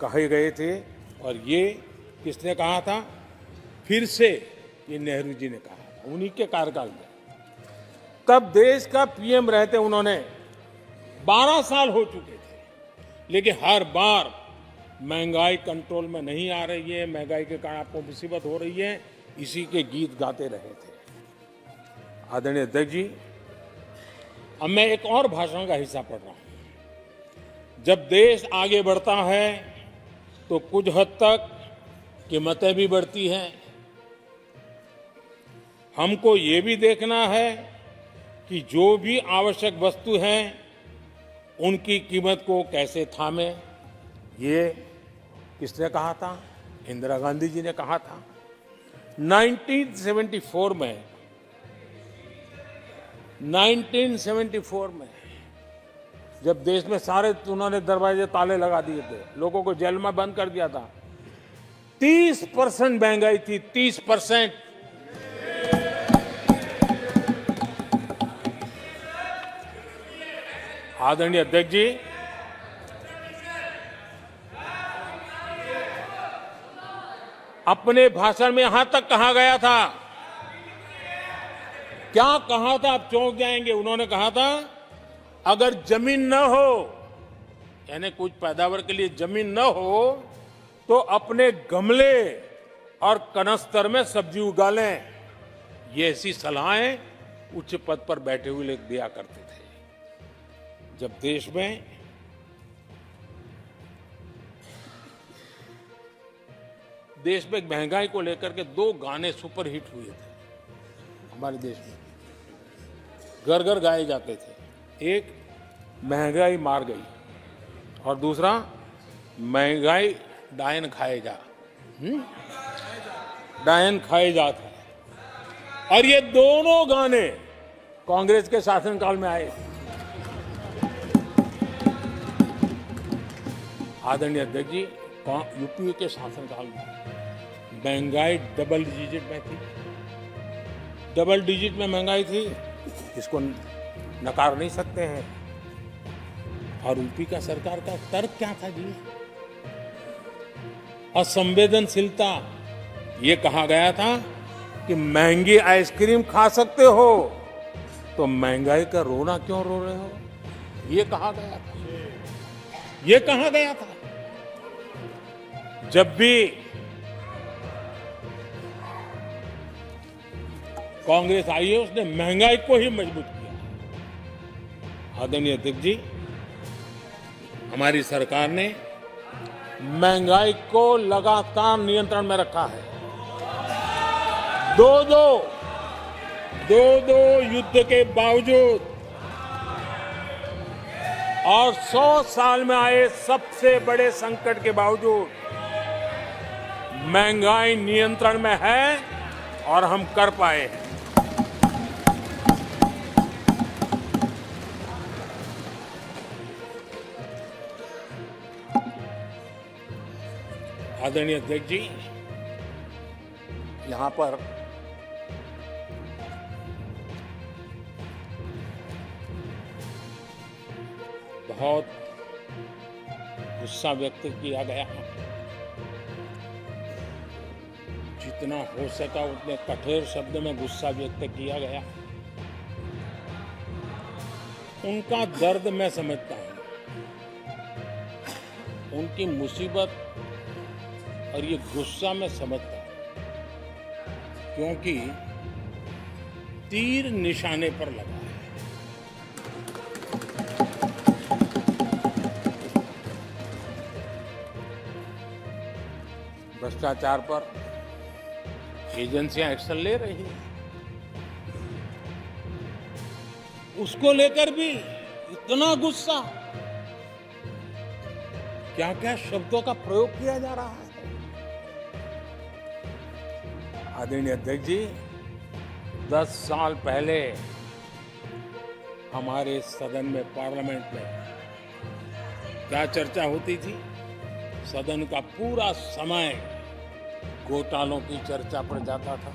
कहे गए थे और ये किसने कहा था? फिर से ये नेहरू जी ने कहा था, उन्हीं के कार्यकाल में। तब देश का पीएम रहते उन्होंने 12 साल हो चुके थे, लेकिन हर बार महंगाई कंट्रोल में नहीं आ रही है, महंगाई के कारण आपको मुसीबत हो रही है, इसी के गीत गाते रहे थे। आदरणीय अध्यक्ष जी, अब मैं एक और भाषण का हिस्सा पढ़ रहा हूं। जब देश आगे बढ़ता है तो कुछ हद तक कीमतें भी बढ़ती हैं। हमको ये भी देखना है कि जो भी आवश्यक वस्तु हैं उनकी कीमत को कैसे थामें। ये किसने कहा था? इंदिरा गांधी जी ने कहा था। 1974 में जब देश में सारे उन्होंने दरवाजे ताले लगा दिए थे, लोगों को जेल में बंद कर दिया था, 30% महंगाई थी, 30%। आदरणीय अध्यक्ष जी, अपने भाषण में यहां तक कहा गया था, क्या कहा था आप चौंक जाएंगे। उन्होंने कहा था अगर जमीन न हो, यानी कुछ पैदावार के लिए जमीन न हो, तो अपने गमले और कनस्तर में सब्जी उगा लें। ये ऐसी सलाहें उच्च पद पर बैठे हुए लोग दिया करते थे। जब देश में महंगाई को लेकर के 2 गाने सुपरहिट हुए थे हमारे देश में, घर घर गाए जाते थे। एक महंगाई मार गई और दूसरा महंगाई डायन खाए जा, डायन खाए जा था। और ये दोनों गाने कांग्रेस के शासनकाल में आए। आदरणीय अध्यक्ष जी, यूपीए के शासनकाल में महंगाई डबल डिजिट में थी, डबल डिजिट में महंगाई थी, इसको नकार नहीं सकते हैं। और यूपी का सरकार का तर्क क्या था जी? असंवेदनशीलता। ये कहा गया था कि महंगी आइसक्रीम खा सकते हो तो महंगाई का रोना क्यों रो रहे हो, ये कहा गया था, ये कहा गया था। जब भी कांग्रेस आई है उसने महंगाई को ही मजबूत किया। आदरणीय अध्यक्ष जी, हमारी सरकार ने महंगाई को लगातार नियंत्रण में रखा है। दो दो युद्ध के बावजूद और 100 साल में आए सबसे बड़े संकट के बावजूद महंगाई नियंत्रण में है और हम कर पाए हैं। आदरणीय अध्यक्ष जी, यहां पर बहुत गुस्सा व्यक्त किया गया। जितना हो सका उतने कठोर शब्द में गुस्सा व्यक्त किया गया। उनका दर्द मैं समझता हूं, उनकी मुसीबत और ये गुस्सा मैं समझता हूं, क्योंकि तीर निशाने पर लगा है। भ्रष्टाचार पर एजेंसियां एक्शन ले रही हैं, उसको लेकर भी इतना गुस्सा, क्या क्या शब्दों का प्रयोग किया जा रहा है। आदरणीय अध्यक्ष जी, 10 साल पहले हमारे सदन में, पार्लियामेंट में क्या चर्चा होती थी? सदन का पूरा समय घोटालों की चर्चा पर जाता था,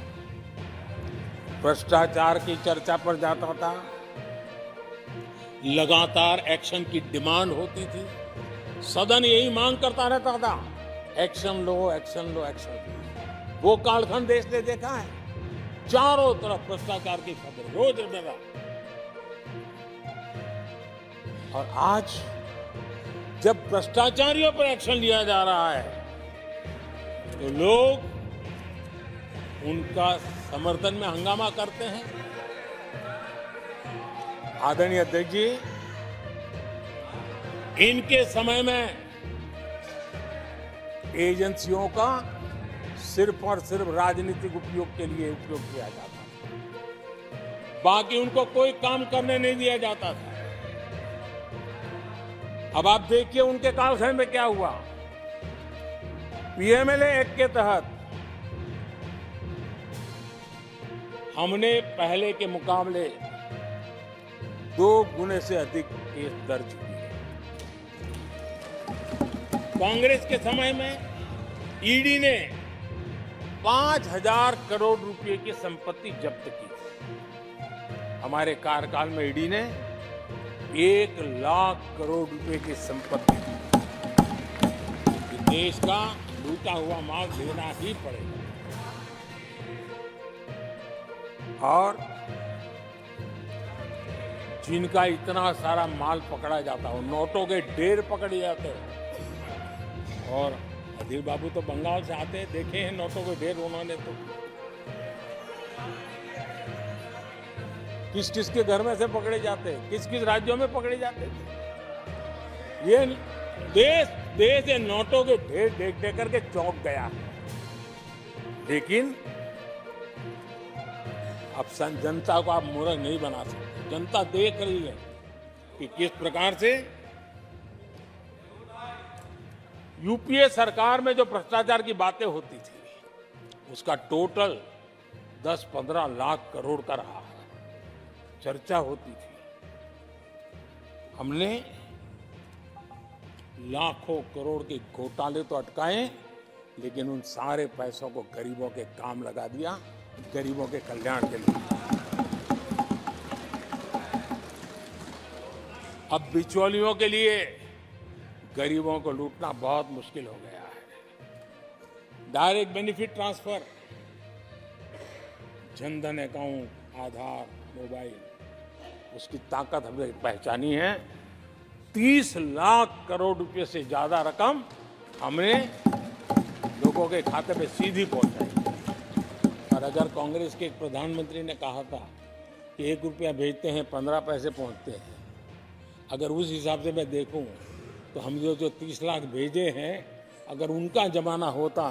भ्रष्टाचार की चर्चा पर जाता था, लगातार एक्शन की डिमांड होती थी। सदन यही मांग करता रहता था, एक्शन लो, एक्शन लो, एक्शन लो। वो कालखंड देश ने देखा है, चारों तरफ भ्रष्टाचार की खबर रोज रोज। और आज जब भ्रष्टाचारियों पर एक्शन लिया जा रहा है तो लोग उनका समर्थन में हंगामा करते हैं। आदरणीय अध्यक्ष जी, इनके समय में एजेंसियों का सिर्फ और सिर्फ राजनीतिक उपयोग के लिए उपयोग किया जाता था, बाकी उनको कोई काम करने नहीं दिया जाता था। अब आप देखिए उनके कालखंड में क्या हुआ। पीएमएलए एक्ट के तहत हमने पहले के मुकाबले 2 गुने से अधिक केस दर्ज किए। कांग्रेस के समय में ईडी ने 5,000 करोड़ रुपए की संपत्ति जब्त की। हमारे कार्यकाल में ईडी ने 1 लाख करोड़ रुपए की संपत्ति की। देश का लूटा हुआ माल देना ही पड़ेगा। और जिनका इतना सारा माल पकड़ा जाता हो, नोटों के ढेर पकड़े जाते हो। और अधीर बाबू तो बंगाल से आते हैं, देखे हैं नोटों के ढेर उन्होंने। तो किस किस के घर में से पकड़े जाते हैं, किस किस राज्यों में पकड़े जाते थे। ये देश ये नोटों के ढेर देख देख करके चौंक गया है। लेकिन अब जनता को आप मूर्ख नहीं बना सकते। जनता देख रही है कि किस प्रकार से यूपीए सरकार में जो भ्रष्टाचार की बातें होती थी उसका टोटल 10-15 लाख करोड़ का रहा है, चर्चा होती थी। हमने लाखों करोड़ के घोटाले तो अटकाए, लेकिन उन सारे पैसों को गरीबों के काम लगा दिया, गरीबों के कल्याण के लिए। अब बिचौलियों के लिए गरीबों को लूटना बहुत मुश्किल हो गया है। Direct benefit transfer, Jan Dhan account, Aadhaar, mobile, उसकी ताकत हमने पहचानी है। 30 लाख करोड़ रुपए से ज्यादा रकम हमने लोगों के खाते में सीधी पहुंचाई। और अगर कांग्रेस के एक प्रधानमंत्री ने कहा था कि 1 रुपया भेजते हैं 15 पैसे पहुंचते हैं, अगर उस हिसाब से मैं देखूं तो हम जो 30 लाख भेजे हैं, अगर उनका जमाना होता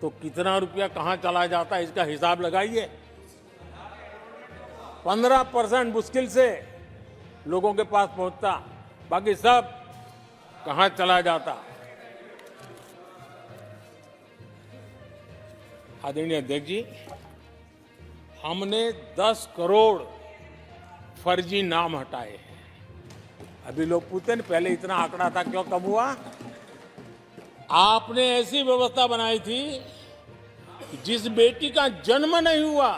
तो कितना रुपया कहां चला जाता, इसका हिसाब लगाइए। 15% मुश्किल से लोगों के पास पहुंचता, बाकी सब कहां चला जाता। आदरणीय अध्यक्ष जी, हमने 10 करोड़ फर्जी नाम हटाए हैं। अभी लोग पूछते हैं पहले इतना आंकड़ा था, क्यों कम हुआ? आपने ऐसी व्यवस्था बनाई थी कि जिस बेटी का जन्म नहीं हुआ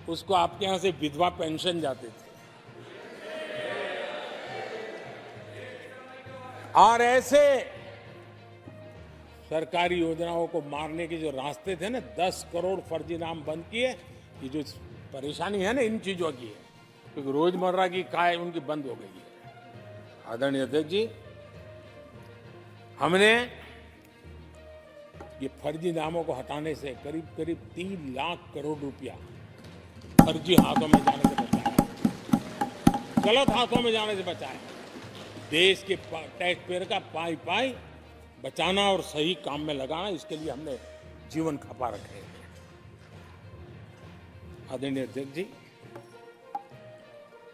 उसको आपके यहां से विधवा पेंशन जाते थे। और ऐसे सरकारी योजनाओं को मारने के जो रास्ते थे ना, 10 करोड़ फर्जी नाम बंद किए। ये जो परेशानी है ना इन चीजों की है, क्योंकि रोजमर्रा की काय उनकी बंद हो गई है। आदरणीय अध्यक्ष जी, हमने ये फर्जी नामों को हटाने से करीब करीब 3 लाख करोड़ रुपया फर्जी हाथों में जाने से बचाया, गलत हाथों में जाने से बचाया। देश के टैक्स पेयर का पाई पाई बचाना और सही काम में लगाना, इसके लिए हमने जीवन खपा रखे हैं। आदरणीय अध्यक्ष जी,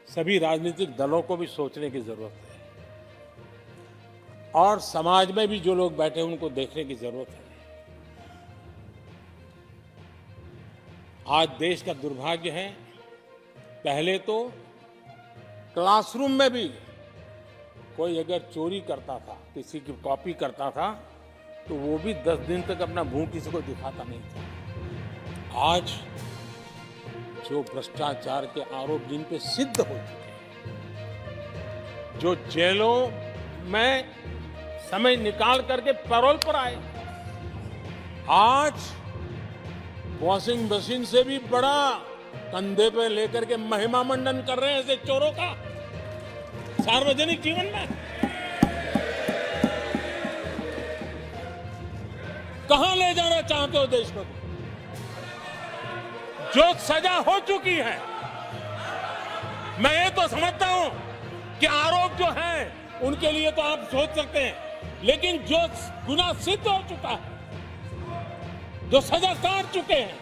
सभी राजनीतिक दलों को भी सोचने की जरूरत है और समाज में भी जो लोग बैठे हैं उनको देखने की जरूरत है। आज देश का दुर्भाग्य है, पहले तो क्लासरूम में भी कोई अगर चोरी करता था, किसी की कॉपी करता था, तो वो भी 10 दिन तक अपना मुंह किसी को दिखाता नहीं था। आज जो भ्रष्टाचार के आरोप जिन पे सिद्ध हो चुके हैं, जो जेलों में समय निकाल करके पैरोल पर आए, आज वॉशिंग मशीन से भी बड़ा कंधे पे लेकर के महिमा मंडन कर रहे हैं ऐसे चोरों का सार्वजनिक जीवन में। कहां ले जाना चाहते हो देश को? जो सजा हो चुकी है, मैं ये तो समझता हूं कि आरोप जो है उनके लिए तो आप सोच सकते हैं, लेकिन जो गुनाह सिद्ध हो चुका है, जो सजा काट चुके हैं,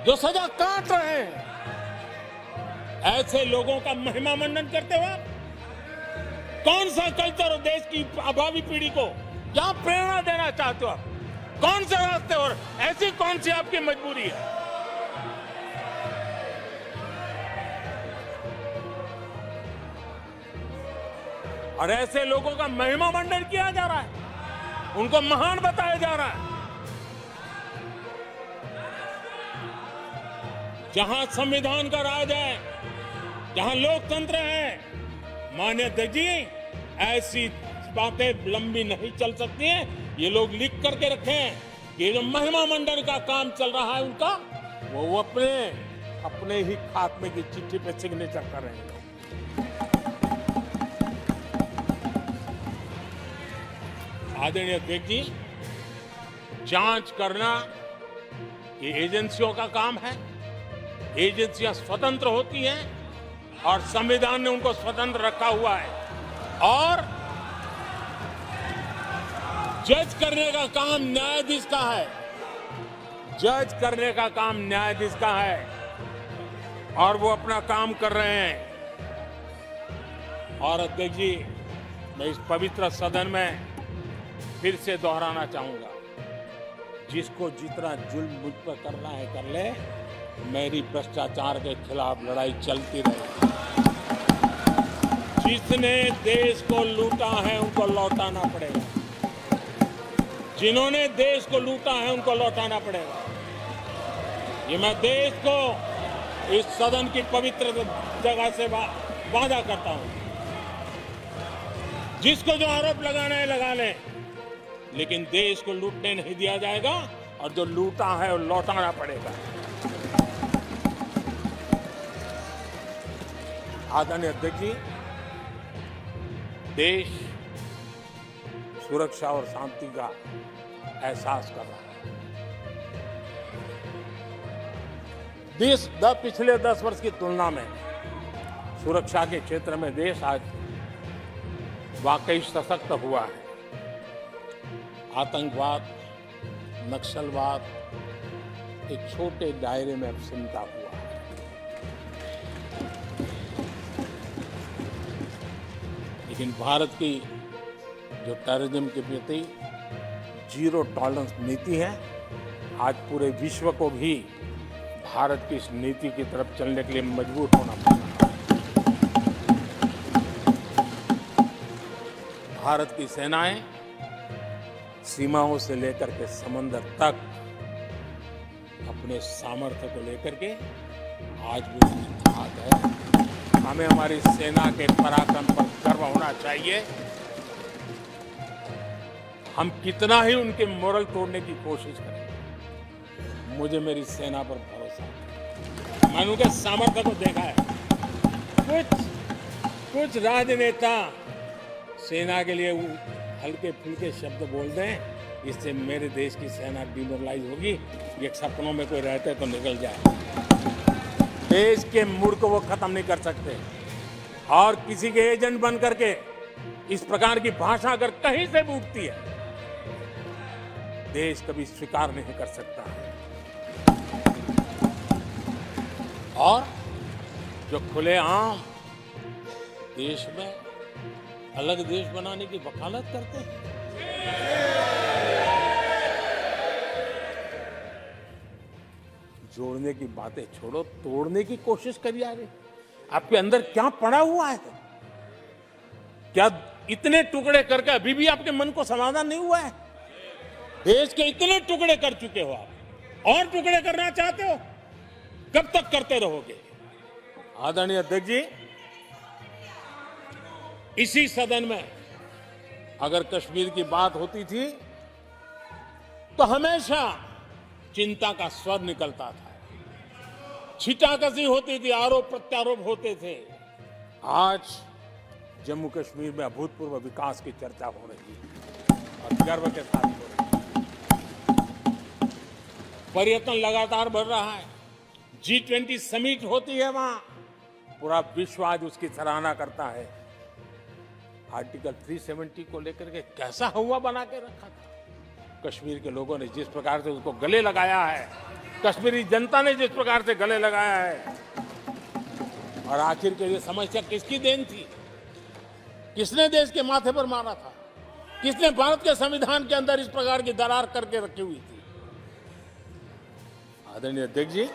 जो सजा काट रहे हैं, ऐसे लोगों का महिमा मंडन करते हुए कौन सा कल्चर और देश की भावी पीढ़ी को क्या प्रेरणा देना चाहते हो आप? कौन से रास्ते और ऐसी कौन सी आपकी मजबूरी है? और ऐसे लोगों का महिमा मंडन किया जा रहा है, उनको महान बताया जा रहा है। जहां संविधान का राज है, जहां लोकतंत्र है, माननीय अध्यक्ष जी, ऐसी बातें लंबी नहीं चल सकती हैं। ये लोग लिख करके रखे हैं, ये जो महिमा मंडन का काम चल रहा है उनका, वो अपने ही खात्मे की चिट्ठी पे सिग्नेचर कर रहे हैं। आदरणीय अध्यक्ष जी, जांच करना ये एजेंसियों का काम है। एजेंसियां स्वतंत्र होती हैं और संविधान ने उनको स्वतंत्र रखा हुआ है, और जज करने का काम न्यायाधीश का है। जज करने का काम न्यायाधीश का है और वो अपना काम कर रहे हैं। और अध्यक्ष जी, मैं इस पवित्र सदन में फिर से दोहराना चाहूंगा, जिसको जितना जुल्म मुझ पर करना है कर ले, मेरी भ्रष्टाचार के खिलाफ लड़ाई चलती रहेगी। जिसने देश को लूटा है उनको लौटाना पड़ेगा, जिन्होंने देश को लूटा है उनको लौटाना पड़ेगा। ये मैं देश को इस सदन की पवित्र जगह से वादा करता हूं। जिसको जो आरोप लगाना है लगा लें, लेकिन देश को लूटने नहीं दिया जाएगा और जो लूटा है वो लौटाना पड़ेगा। आदरणीय अध्यक्ष जी, देश सुरक्षा और शांति का एहसास कर रहा है। देश पिछले 10 वर्ष की तुलना में सुरक्षा के क्षेत्र में देश आज वाकई सशक्त हुआ है। आतंकवाद, नक्सलवाद एक छोटे दायरे में अब सिमटा हुआ है। लेकिन भारत की जो टेररिज्म के प्रति जीरो टॉलरेंस नीति है, आज पूरे विश्व को भी भारत की इस नीति की तरफ चलने के लिए मजबूर होना पड़ा। भारत की सेनाएं सीमाओं से लेकर के समंदर तक अपने सामर्थ्य को लेकर के आज भी इत्तेफाक है। हमें हमारी सेना के पराक्रम पर गर्व होना चाहिए। हम कितना ही उनके मोरल तोड़ने की कोशिश करें, मुझे मेरी सेना पर भरोसा है। मैंने उनके सामर्थ्य को देखा है। कुछ राजनेता सेना के लिए हल्के फुल्के शब्द बोल दें, इससे मेरे देश की सेना डिमोरलाइज होगी। ये सपनों में कोई रहते तो निकल जाए। देश के मूड को वो खत्म नहीं कर सकते, और किसी के एजेंट बन करके इस प्रकार की भाषा अगर कहीं से भी उठती है, देश कभी स्वीकार नहीं कर सकता। और जो खुलेआम देश में अलग देश बनाने की वकालत करते हैं, जोड़ने की बातें छोड़ो, तोड़ने की कोशिश करिए। यार, आपके अंदर क्या पड़ा हुआ है? क्या इतने टुकड़े करके अभी भी आपके मन को समाधान नहीं हुआ है? देश के इतने टुकड़े कर चुके हो आप, और टुकड़े करना चाहते हो? कब तक करते रहोगे? आदरणीय अध्यक्ष जी, इसी सदन में अगर कश्मीर की बात होती थी तो हमेशा चिंता का स्वर निकलता था, छींटाकशी होती थी, आरोप प्रत्यारोप होते थे। आज जम्मू कश्मीर में अभूतपूर्व विकास की चर्चा हो रही है और गर्व के साथ हो रही है। पर्यटन लगातार बढ़ रहा है। G20 समिट होती है वहां, पूरा विश्व आज उसकी सराहना करता है। आर्टिकल 370 को लेकर के कैसा हुआ बना के रखा था। कश्मीर के लोगों ने जिस प्रकार से उसको गले लगाया है, कश्मीरी जनता ने जिस प्रकार से गले लगाया है, और आखिर के ये समस्या किसकी देन थी? किसने देश के माथे पर मारा था? किसने भारत के संविधान के अंदर इस प्रकार की दरार करके रखी हुई थी? आदरणीय अध्यक्ष जी,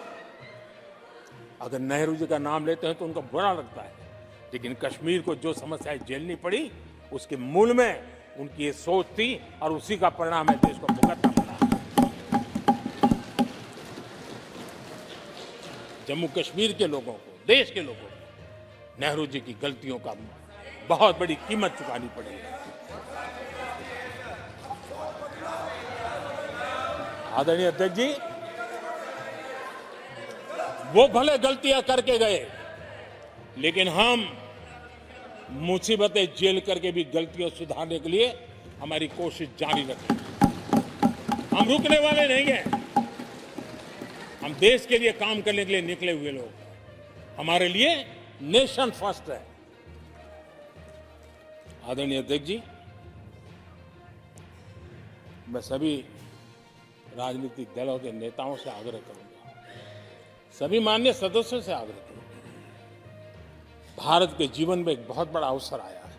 अगर नेहरू जी का नाम लेते हैं तो उनको बुरा लगता है, लेकिन कश्मीर को जो समस्याएं झेलनी पड़ी उसके मूल में उनकी ये सोच थी, और उसी का परिणाम है देश को भुगतना पड़ा। जम्मू कश्मीर के लोगों को, देश के लोगों को नेहरू जी की गलतियों का बहुत बड़ी कीमत चुकानी पड़ी है। आदरणीय अध्यक्ष जी, वो भले गलतियां करके गए, लेकिन हम मुसीबतें झेल करके भी गलतियों सुधारने के लिए हमारी कोशिश जारी रखेंगे। हम रुकने वाले नहीं हैं। हम देश के लिए काम करने के लिए निकले हुए लोग। हमारे लिए नेशन फर्स्ट है। आदरणीय अध्यक्ष जी, मैं सभी राजनीतिक दलों के नेताओं से आग्रह करूंगा, सभी माननीय सदस्यों से आग्रह करूंगा, भारत के जीवन में एक बहुत बड़ा अवसर आया है।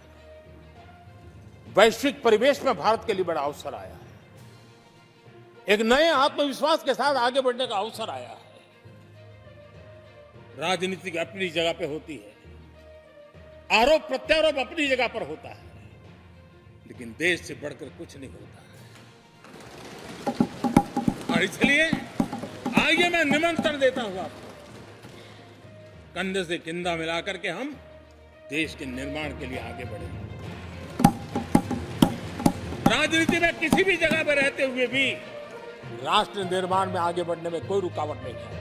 वैश्विक परिवेश में भारत के लिए बड़ा अवसर आया है। एक नए आत्मविश्वास के साथ आगे बढ़ने का अवसर आया है। राजनीति की अपनी जगह पे होती है, आरोप प्रत्यारोप अपनी जगह पर होता है, लेकिन देश से बढ़कर कुछ नहीं होता है। और इसलिए आइए मैं निमंत्रण देता हूं आपको, कंधे से कंधा मिलाकर के हम देश के निर्माण के लिए आगे बढ़ेंगे। राजनीति में किसी भी जगह पर रहते हुए भी राष्ट्र निर्माण में आगे बढ़ने में कोई रुकावट नहीं है।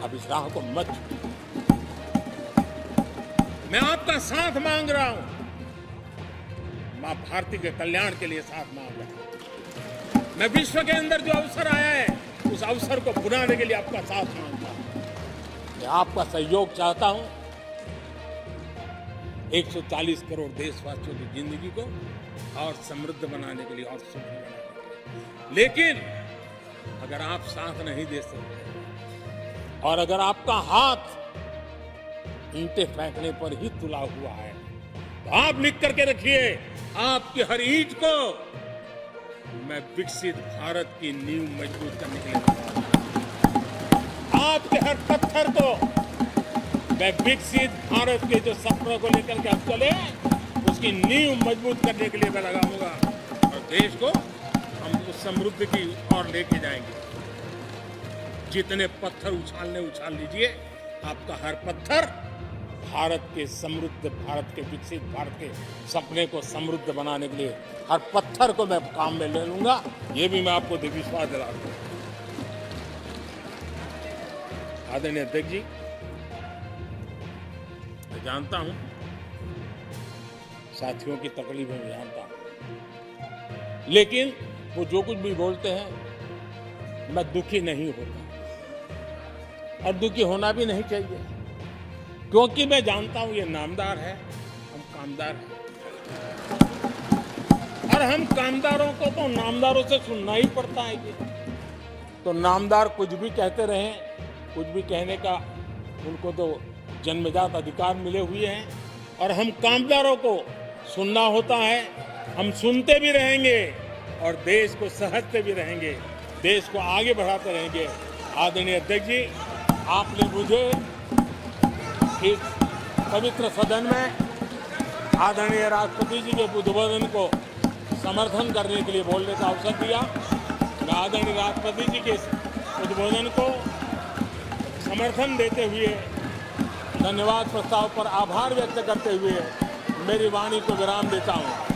अब इस राह को मत छोड़िए। मैं आपका साथ मांग रहा हूं, मां भारती के कल्याण के लिए साथ मांग रहा हूं। मैं विश्व के अंदर जो अवसर आया है उस अवसर को बुलाने के लिए आपका साथ मांगता हूं। मैं आपका सहयोग चाहता हूं 140 करोड़ देशवासियों की जिंदगी को और समृद्ध बनाने के लिए और सुखी बनाने के लिए। लेकिन अगर आप साथ नहीं दे सकते और अगर आपका हाथ ईंटें फेंकने पर ही तुला हुआ है तो आप लिख करके रखिए, आपकी हर ईंट को मैं विकसित भारत की नींव मजबूत करने के लिए लगाऊंगा। आपके हर पत्थर को मैं विकसित भारत के जो सपनों को लेकर के आप चले उसकी नींव मजबूत करने के लिए मैं लगाऊंगा और देश को हम उस समृद्धि की ओर लेके जाएंगे। जितने पत्थर उछाल लीजिए, आपका हर पत्थर भारत के समृद्ध, भारत के विकसित भारत के सपने को समृद्ध बनाने के लिए हर पत्थर को मैं काम में ले लूंगा। ये भी मैं आपको विश्वास दिलाता हूं। आदरणीय अध्यक्ष जी, मैं जानता हूं साथियों की तकलीफ में जानता हूं, लेकिन वो जो कुछ भी बोलते हैं मैं दुखी नहीं होता और दुखी होना भी नहीं चाहिए, क्योंकि मैं जानता हूं ये नामदार है, हम कामदार हैं और हम कामदारों को तो नामदारों से सुनना ही पड़ता है। ये तो नामदार कुछ भी कहते रहें, कुछ भी कहने का उनको तो जन्मजात अधिकार मिले हुए हैं और हम कामदारों को सुनना होता है। हम सुनते भी रहेंगे और देश को सहजते भी रहेंगे, देश को आगे बढ़ाते रहेंगे। आदरणीय अध्यक्ष जी, आपने मुझे इस पवित्र सदन में आदरणीय राष्ट्रपति जी के उद्बोधन को समर्थन करने के लिए बोलने का अवसर दिया। मैं आदरणीय राष्ट्रपति जी के उद्बोधन को समर्थन देते हुए, धन्यवाद प्रस्ताव पर आभार व्यक्त करते हुए मेरी वाणी को विराम देता हूं।